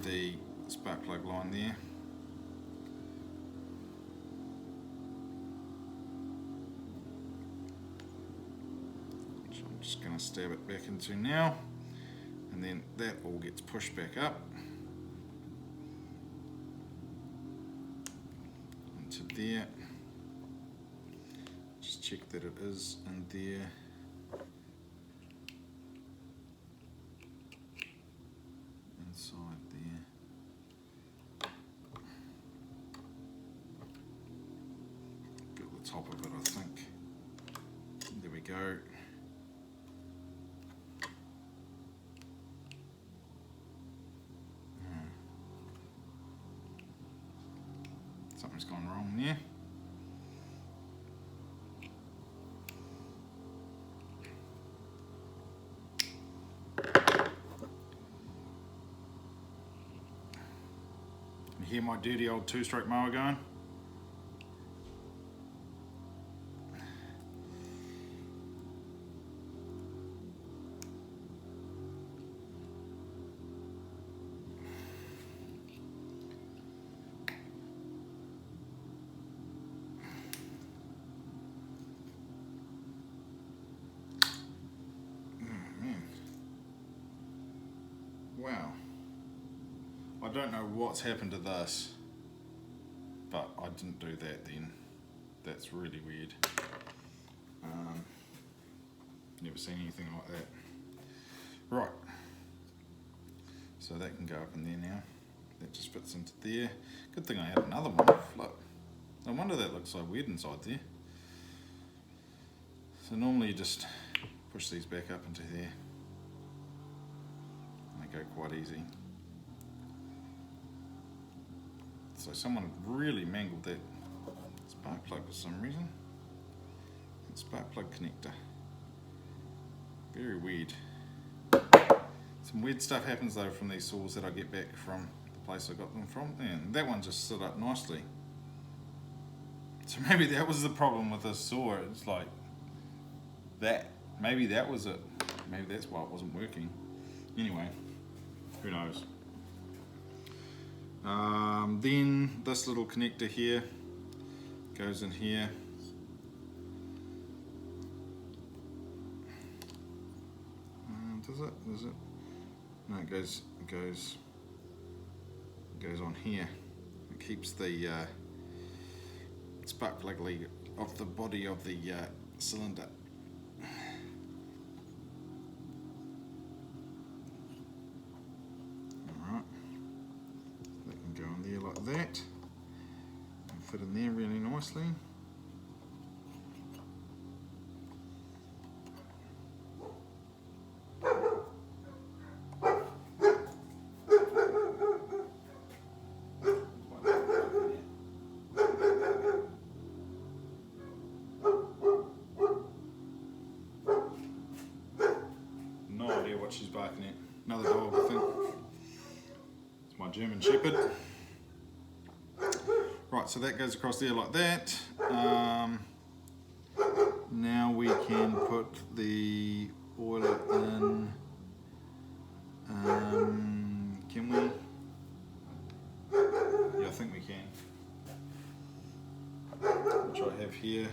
the spark plug line there. So I'm just going to stab it back into now, and then that all gets pushed back up into there. Just check that it is in there. top of it, I think. There we go. Something's gone wrong there. You hear my dirty old two-stroke mower going? Wow, I don't know what's happened to this, but I didn't do that then. That's really weird. Never seen anything like that. Right, so that can go up in there now. That just fits into there. Good thing I had another one. Flip. No wonder that looks so weird inside there. So normally you just push these back up into there. Go quite easy. So someone really mangled that spark plug for some reason. That spark plug connector. Very weird. Some weird stuff happens though from these saws that I get back from the place I got them from. And that one just stood up nicely. So maybe that was the problem with this saw. It's like that. Maybe that was it. Maybe that's why it wasn't working. Anyway. Who knows? Then this little connector here goes in here. Does it? Does it? No, it goes on here. It keeps the spark plug lead off the body of the cylinder. That and fit in there really nicely. No idea what she's barking at. Another dog, I think. It's my German Shepherd. Right, so that goes across there like that. Now we can put the oiler in. Can we? Yeah, I think we can. Which I have here.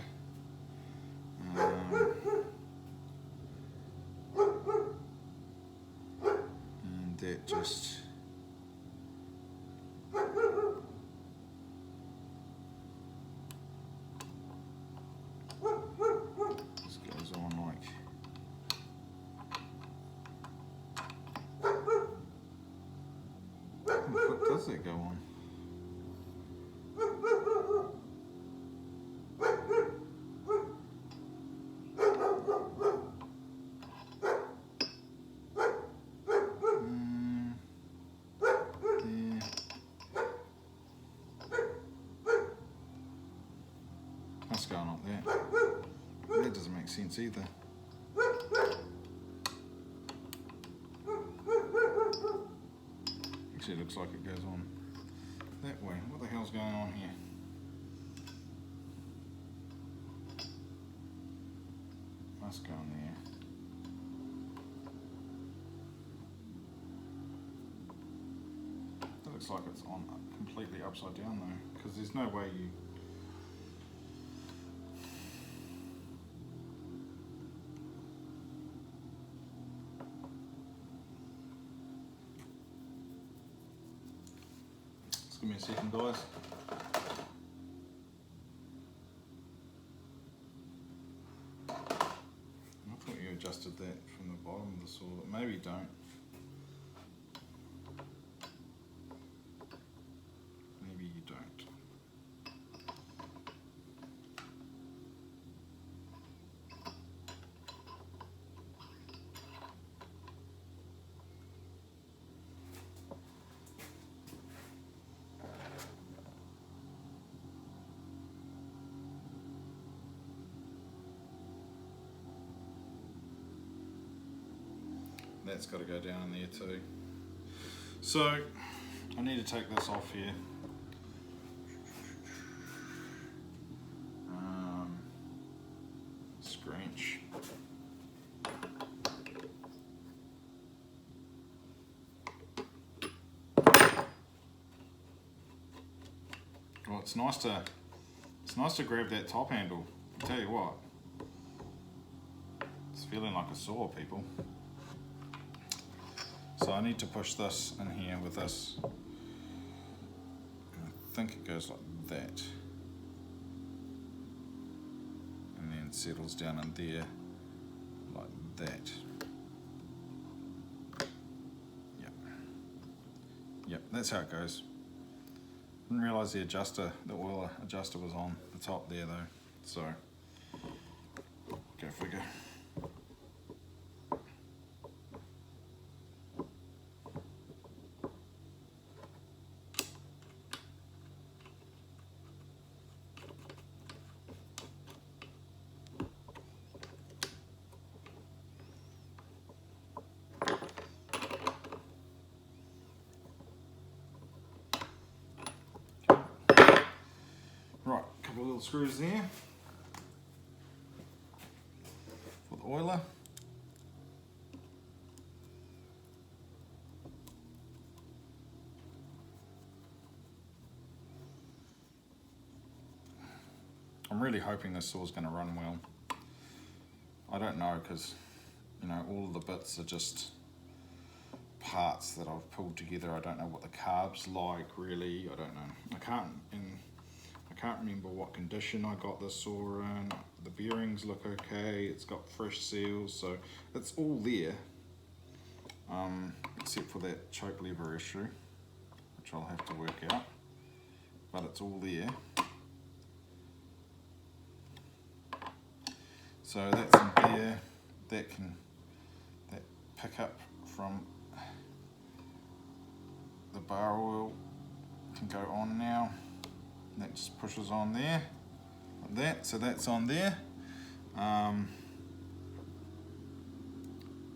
And that just goes on like what does it go on? What's going on there? That doesn't make sense either. Actually, it looks like it goes on that way. What the hell's going on here? Must go on there. That looks like it's on completely upside down though, because there's no way you. Give me a second, guys. I thought you adjusted that from the bottom of the saw, but maybe you don't. Maybe you don't. That's got to go down in there too. So I need to take this off here. Scrunch. Well, it's nice to grab that top handle. I'll tell you what, it's feeling like a saw, people. So I need to push this in here with this. I think it goes like that. And then settles down in there like that. Yep. Yep, that's how it goes. Didn't realise the oil adjuster was on the top there though. So, go figure. Right, a couple of little screws there for the oiler. I'm really hoping this saw's going to run well. I don't know, because you know, all of the bits are just parts that I've pulled together. I don't know what the carb's like really. I don't know. I can't remember what condition I got this saw in. The bearings look okay. It's got fresh seals, so it's all there, except for that choke lever issue, which I'll have to work out. But it's all there. So that's in there. That pickup from the bar oil can go on now. That just pushes on there like that. So that's on there.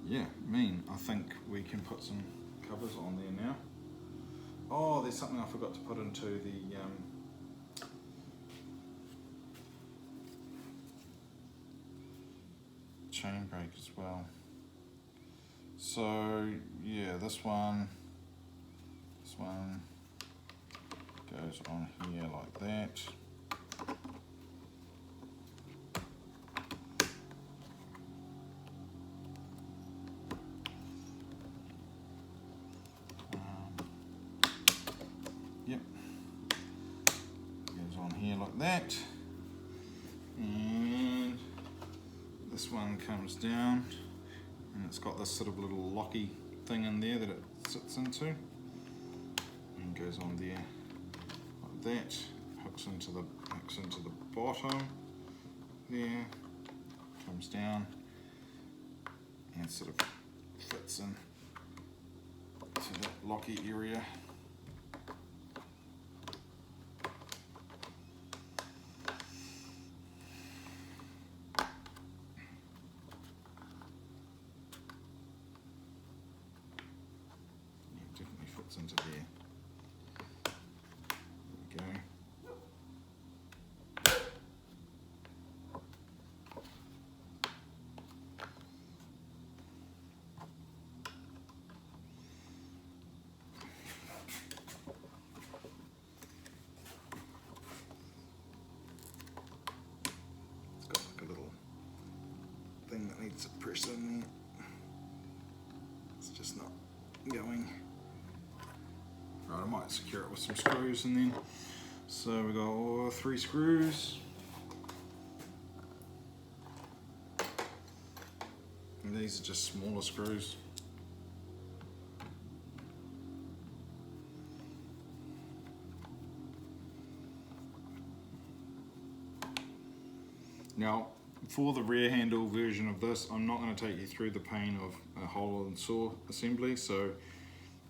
Yeah, I think we can put some covers on there now. Oh, there's something I forgot to put into the chain brake as well. So yeah, this one goes on here like that. Yep, goes on here like that, and this one comes down, and it's got this sort of little locky thing in there that it sits into, and goes on there like that. Hooks into the bottom there, comes down, and sort of fits in to that locky area. Into there. There we go. It's got like a little thing that needs to press in there. It's just not going. Right, I might secure it with some screws and then. So we got 3 screws. And these are just smaller screws. Now, for the rear handle version of this, I'm not going to take you through the pain of a hole and saw assembly, so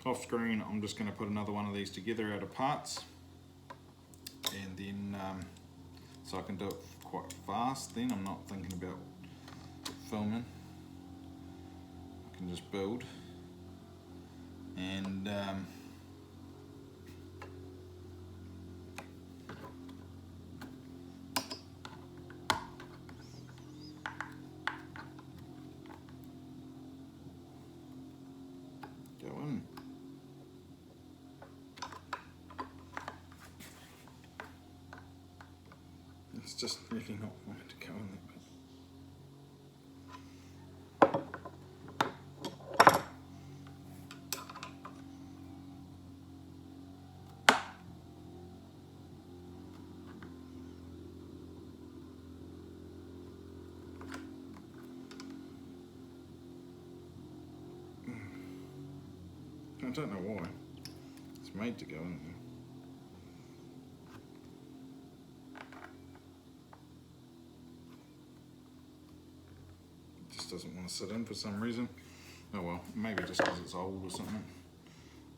off screen I'm just going to put another one of these together out of parts, and then so I can do it quite fast then. I'm not thinking about filming. can just build and go in. It's just really not wanting to go in there. I don't know why. It's made to go in there. It just doesn't want to sit in for some reason. Oh well, maybe just because it's old or something.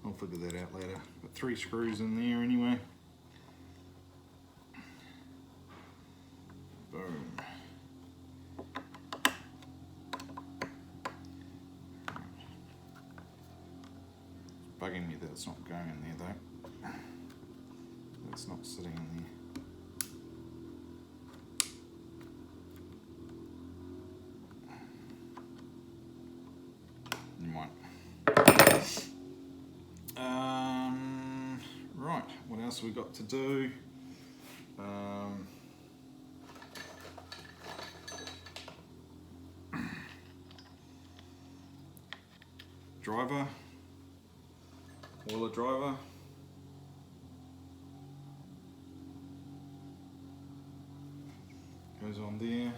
I'll figure that out later. But 3 screws in there anyway. Boom. Bugging me that it's not going in there though. It's not sitting in there. You might. Right, what else have we got to do? Driver. Oiler driver. Goes on there.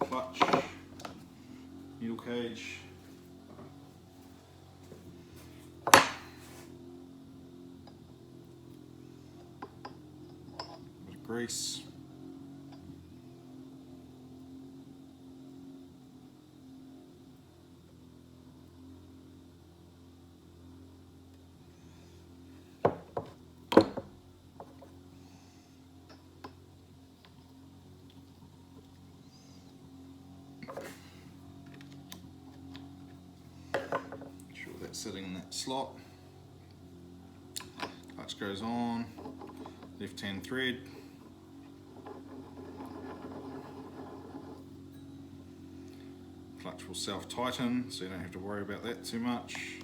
Clutch. Needle cage. Bit of grease. Sitting in that slot. Clutch goes on, left hand thread. Clutch will self-tighten, so you don't have to worry about that too much.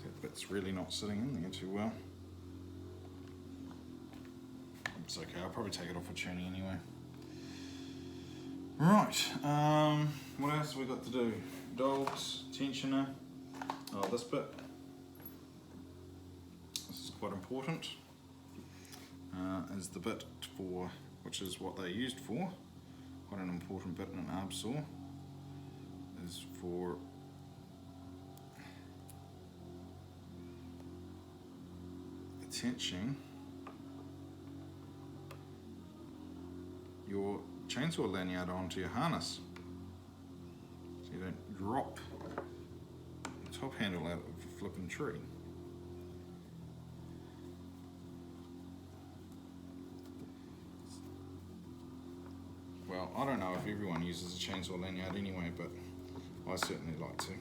That bit's really not sitting in there too well. It's okay, I'll probably take it off for tuning anyway. Right, what else have we got to do? Dogs, tensioner. Oh, this bit. This is quite important. Is the bit for, which is what they're used for. Quite an important bit in an arb saw. Is for attaching your chainsaw lanyard onto your harness, so you don't drop the top handle out of a flipping tree. Well, I don't know if everyone uses a chainsaw lanyard anyway, but I certainly like to.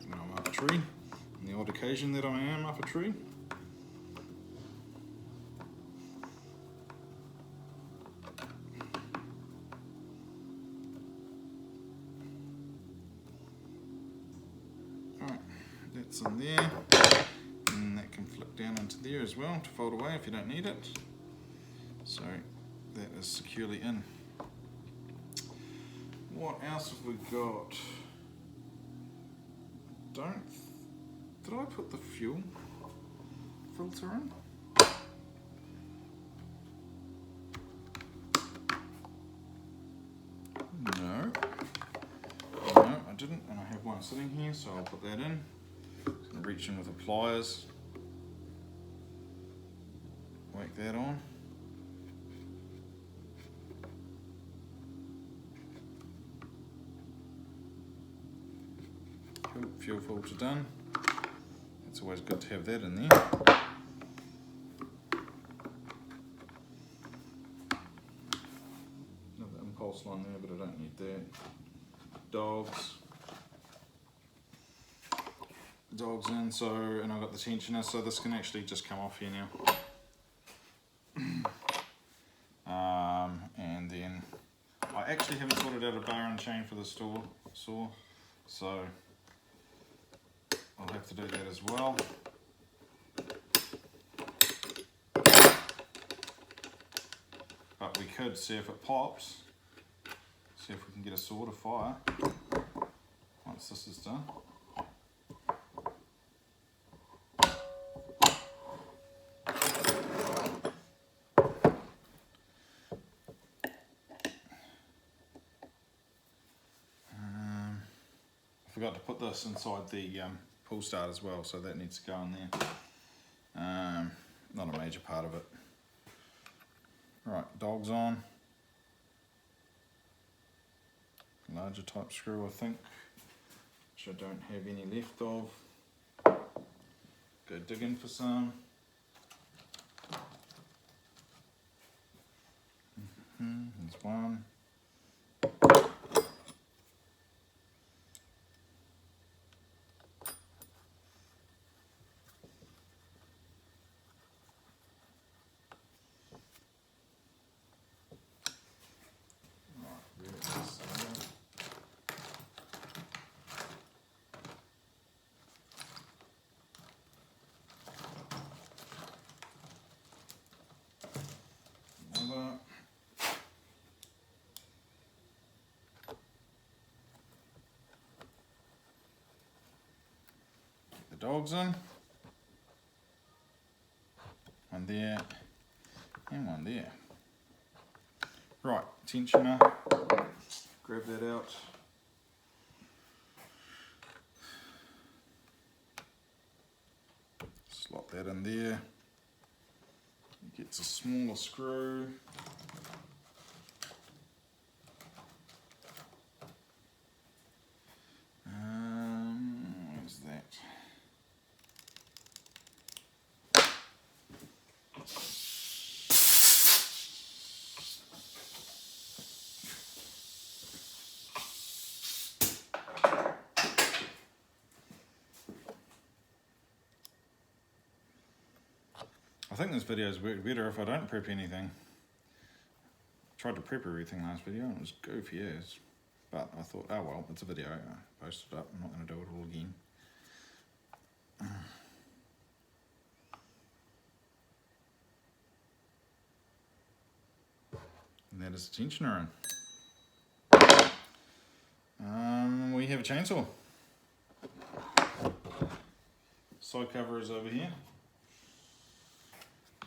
When I'm up a tree, on the odd occasion that I am up a tree. That's in there, and that can flip down into there as well to fold away if you don't need it. So that is securely in. What else have we got? Did I put the fuel filter in? No, I didn't, and I have one sitting here, so I'll put that in. Just going to reach in with the pliers, whack that on. Cool, fuel filter done. It's always good to have that in there. Another impulse line there, but I don't need that. dogs in, so, and I've got the tensioner, so this can actually just come off here now. And then I actually haven't sorted out a bar and chain for the saw, so I'll have to do that as well. But we could see if it pops, see if we can get a saw to fire once this is done. I forgot to put this inside the pull start as well, so that needs to go in there. Not a major part of it. Right, dogs on. Larger type screw, I think, which I don't have any left of. Go digging for some. There's one. Dogs in, one there and one there. Right, tensioner, grab that out. Slot that in there. Gets a smaller screw. Where's that? I think this video's worked better if I don't prep anything. Tried to prep everything last video and it was goofy as. But I thought, oh well, it's a video, I posted it up, I'm not going to do it all again. And that is the tensioner in. We have a chainsaw. Side cover is over here.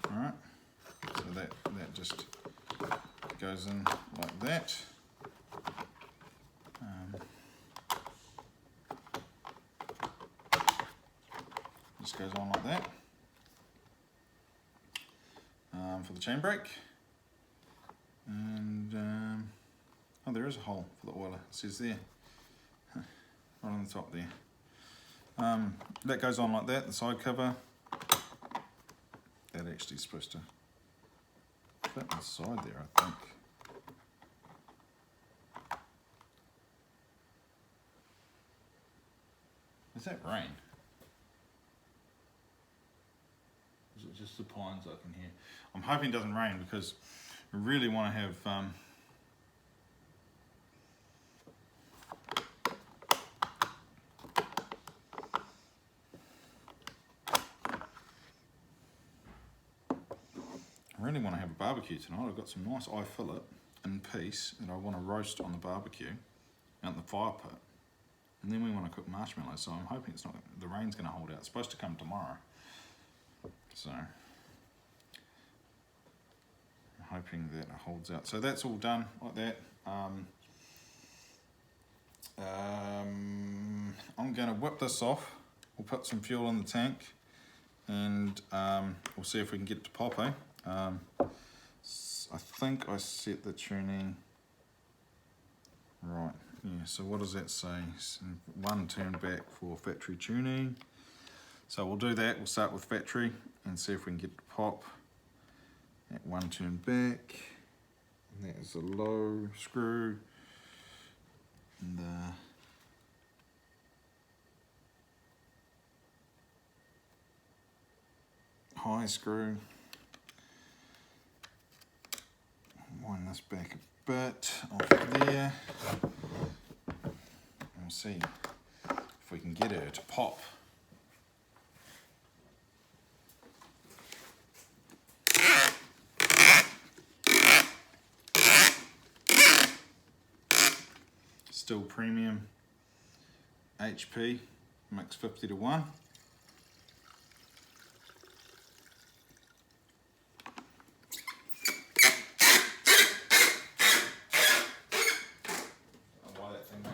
Alright, so that just goes in like that. Just goes on like that. For the chain brake. And, oh, there is a hole for the oiler, it says there. Right on the top there. That goes on like that, the side cover. That actually is supposed to fit inside there, I think. Is that rain? Is it just the pines I can hear? I'm hoping it doesn't rain because I really want to have a barbecue tonight. I've got some nice eye fillet in piece that I want to roast on the barbecue out in the fire pit. And then we want to cook marshmallows, so I'm hoping it's not, the rain's going to hold out. It's supposed to come tomorrow. So I'm hoping that it holds out. So that's all done like that. I'm going to whip this off. We'll put some fuel in the tank and we'll see if we can get it to pop, eh? I think I set the tuning right. Yeah, so what does that say? One turn back for factory tuning. So we'll do that. We'll start with factory and see if we can get it to pop. At one turn back. And that is a low screw. And high screw. Wind this back a bit off there. We'll see if we can get her to pop. Still premium HP, mix 50:1.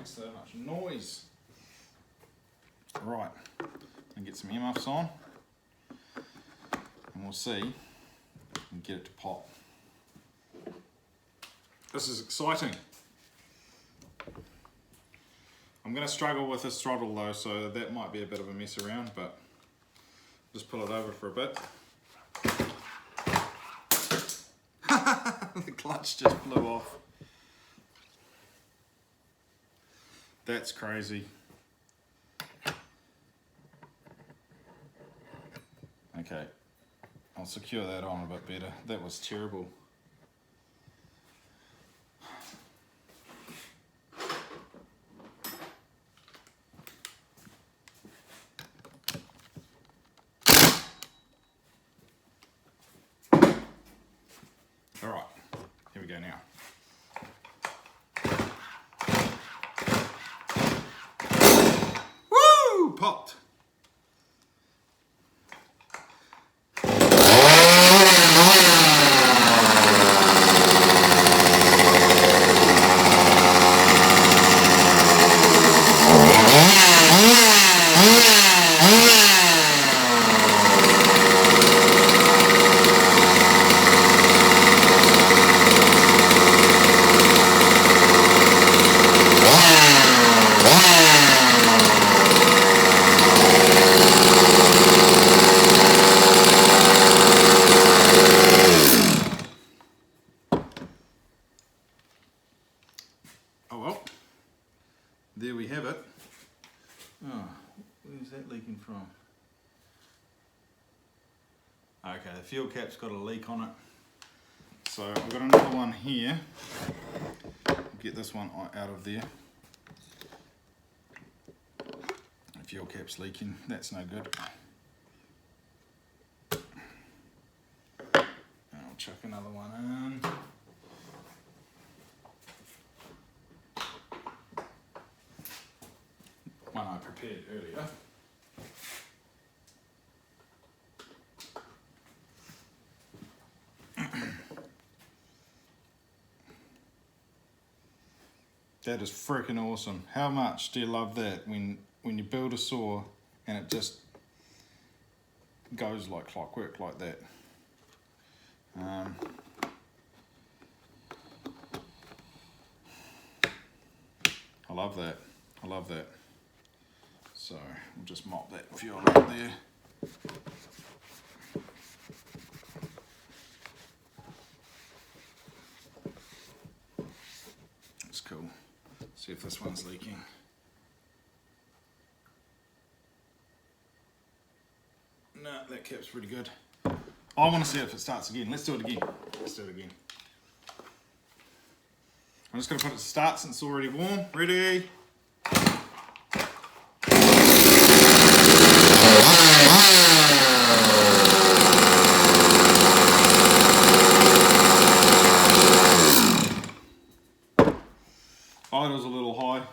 So much noise. Right, and get some earmuffs on, and we'll see if we can get it to pop. This is exciting. I'm going to struggle with this throttle though, so that might be a bit of a mess around, but just pull it over for a bit. The clutch just flew off. That's crazy. Okay, I'll secure that on a bit better. That was terrible. All right, here we go now. Popped. Oh well, there we have it. Oh, where's that leaking from? Okay, the fuel cap's got a leak on it. So I've got another one here. Get this one out of there. The fuel cap's leaking, that's no good. And I'll chuck another one in. One I prepared earlier. That is freaking awesome. How much do you love that when you build a saw and it just goes like clockwork like that? I love that. I love that. So we'll just mop that fuel up there. That's cool. See if this one's leaking. No, that cap's pretty good. I want to see if it starts again. Let's do it again. Let's do it again. I'm just going to put it to start since it's already warm. Ready? Idle's a little high.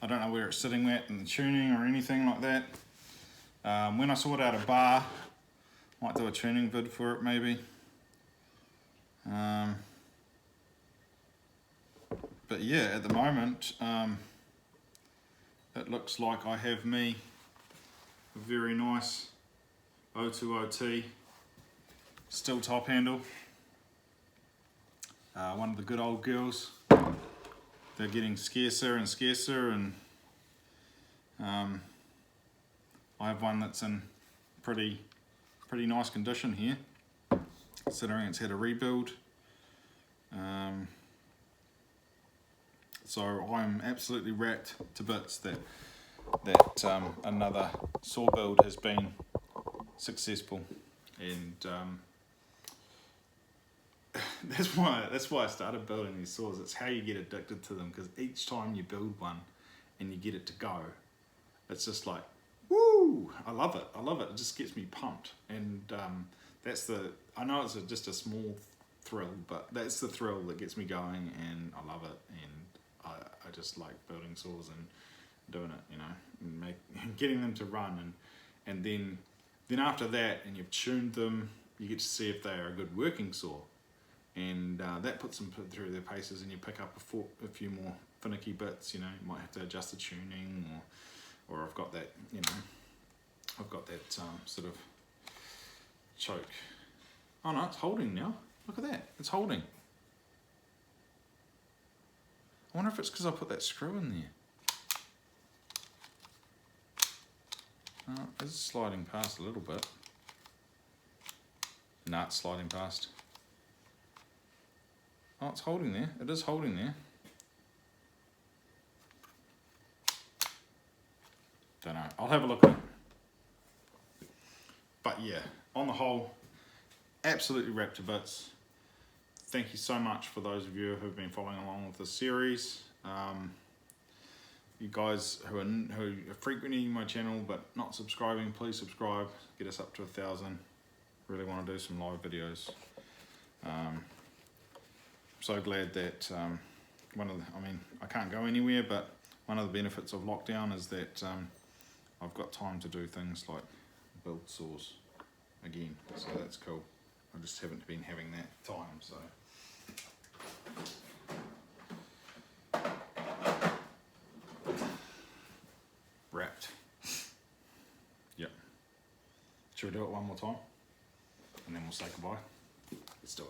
I don't know where it's sitting at in the tuning or anything like that. When I sort out a bar, might do a tuning vid for it maybe. But yeah, at the moment, it looks like I have me a very nice 020t Stihl top handle. One of the good old girls. They're getting scarcer and scarcer, and I have one that's in pretty nice condition here, considering it's had a rebuild. So I'm absolutely wrapped to bits that another saw build has been successful, and that's why I started building these saws. It's how you get addicted to them, because each time you build one and you get it to go, it's just like, woo! I love it. It just gets me pumped, and I know it's just a small thrill, but that's the thrill that gets me going, and I love it. And I just like building saws and doing it, you know, and getting them to run, and then after that, and you've tuned them, you get to see if they are a good working saw, and that puts them through their paces, and you pick up a few more finicky bits. You know, you might have to adjust the tuning, or I've got that, you know, sort of choke. Oh no, it's holding now. Look at that, it's holding. I wonder if it's because I put that screw in there. It's sliding past a little bit. Nah, it's sliding past. Oh, it's holding there. It is holding there. Don't know. I'll have a look at it. But yeah, on the whole, absolutely wrapped to bits. Thank you so much for those of you who've been following along with the series. You guys who are frequenting my channel but not subscribing, please subscribe. Get us up to 1,000. Really want to do some live videos. I'm so glad that I can't go anywhere, but one of the benefits of lockdown is that I've got time to do things like build saws again, so that's cool. I just haven't been having that time, so. Wrapped. Yep. Should we do it one more time? And then we'll say goodbye. Let's do it.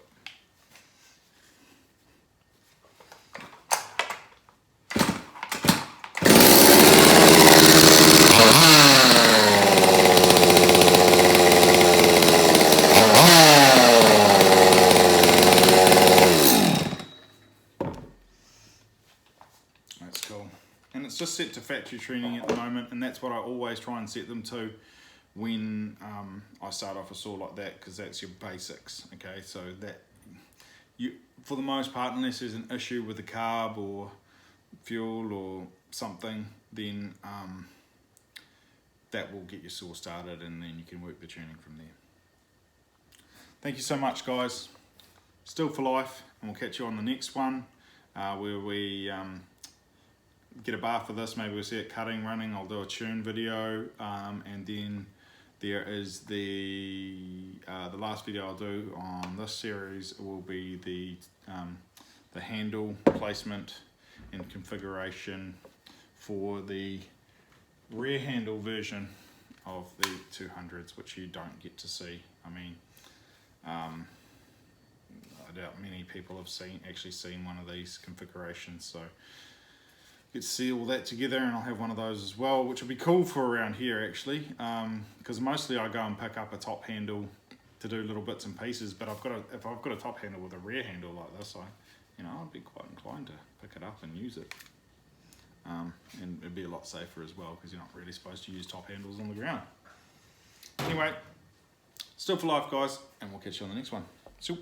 That's cool. And it's just set to factory tuning at the moment, and that's what I always try and set them to when I start off a saw like that, because that's your basics. Okay, so that for the most part, unless there's an issue with the carb or fuel or something, then that will get your saw started, and then you can work the tuning from there. Thank you so much, guys. Still for life, and we'll catch you on the next one where we get a bar for this. Maybe we'll see it cutting, running. I'll do a tune video, and then there is the last video I'll do on this series will be the handle placement and configuration for the rear handle version of the 200s, which you don't get to see. I mean, I doubt many people have actually seen one of these configurations, so get to see all that together, and I'll have one of those as well, which will be cool for around here actually, because mostly I go and pick up a top handle to do little bits and pieces, but if I've got a top handle with a rear handle like this, I'd be quite inclined to pick it up and use it, and it'd be a lot safer as well, because you're not really supposed to use top handles on the ground. Anyway, still for life, guys, and we'll catch you on the next one. See you.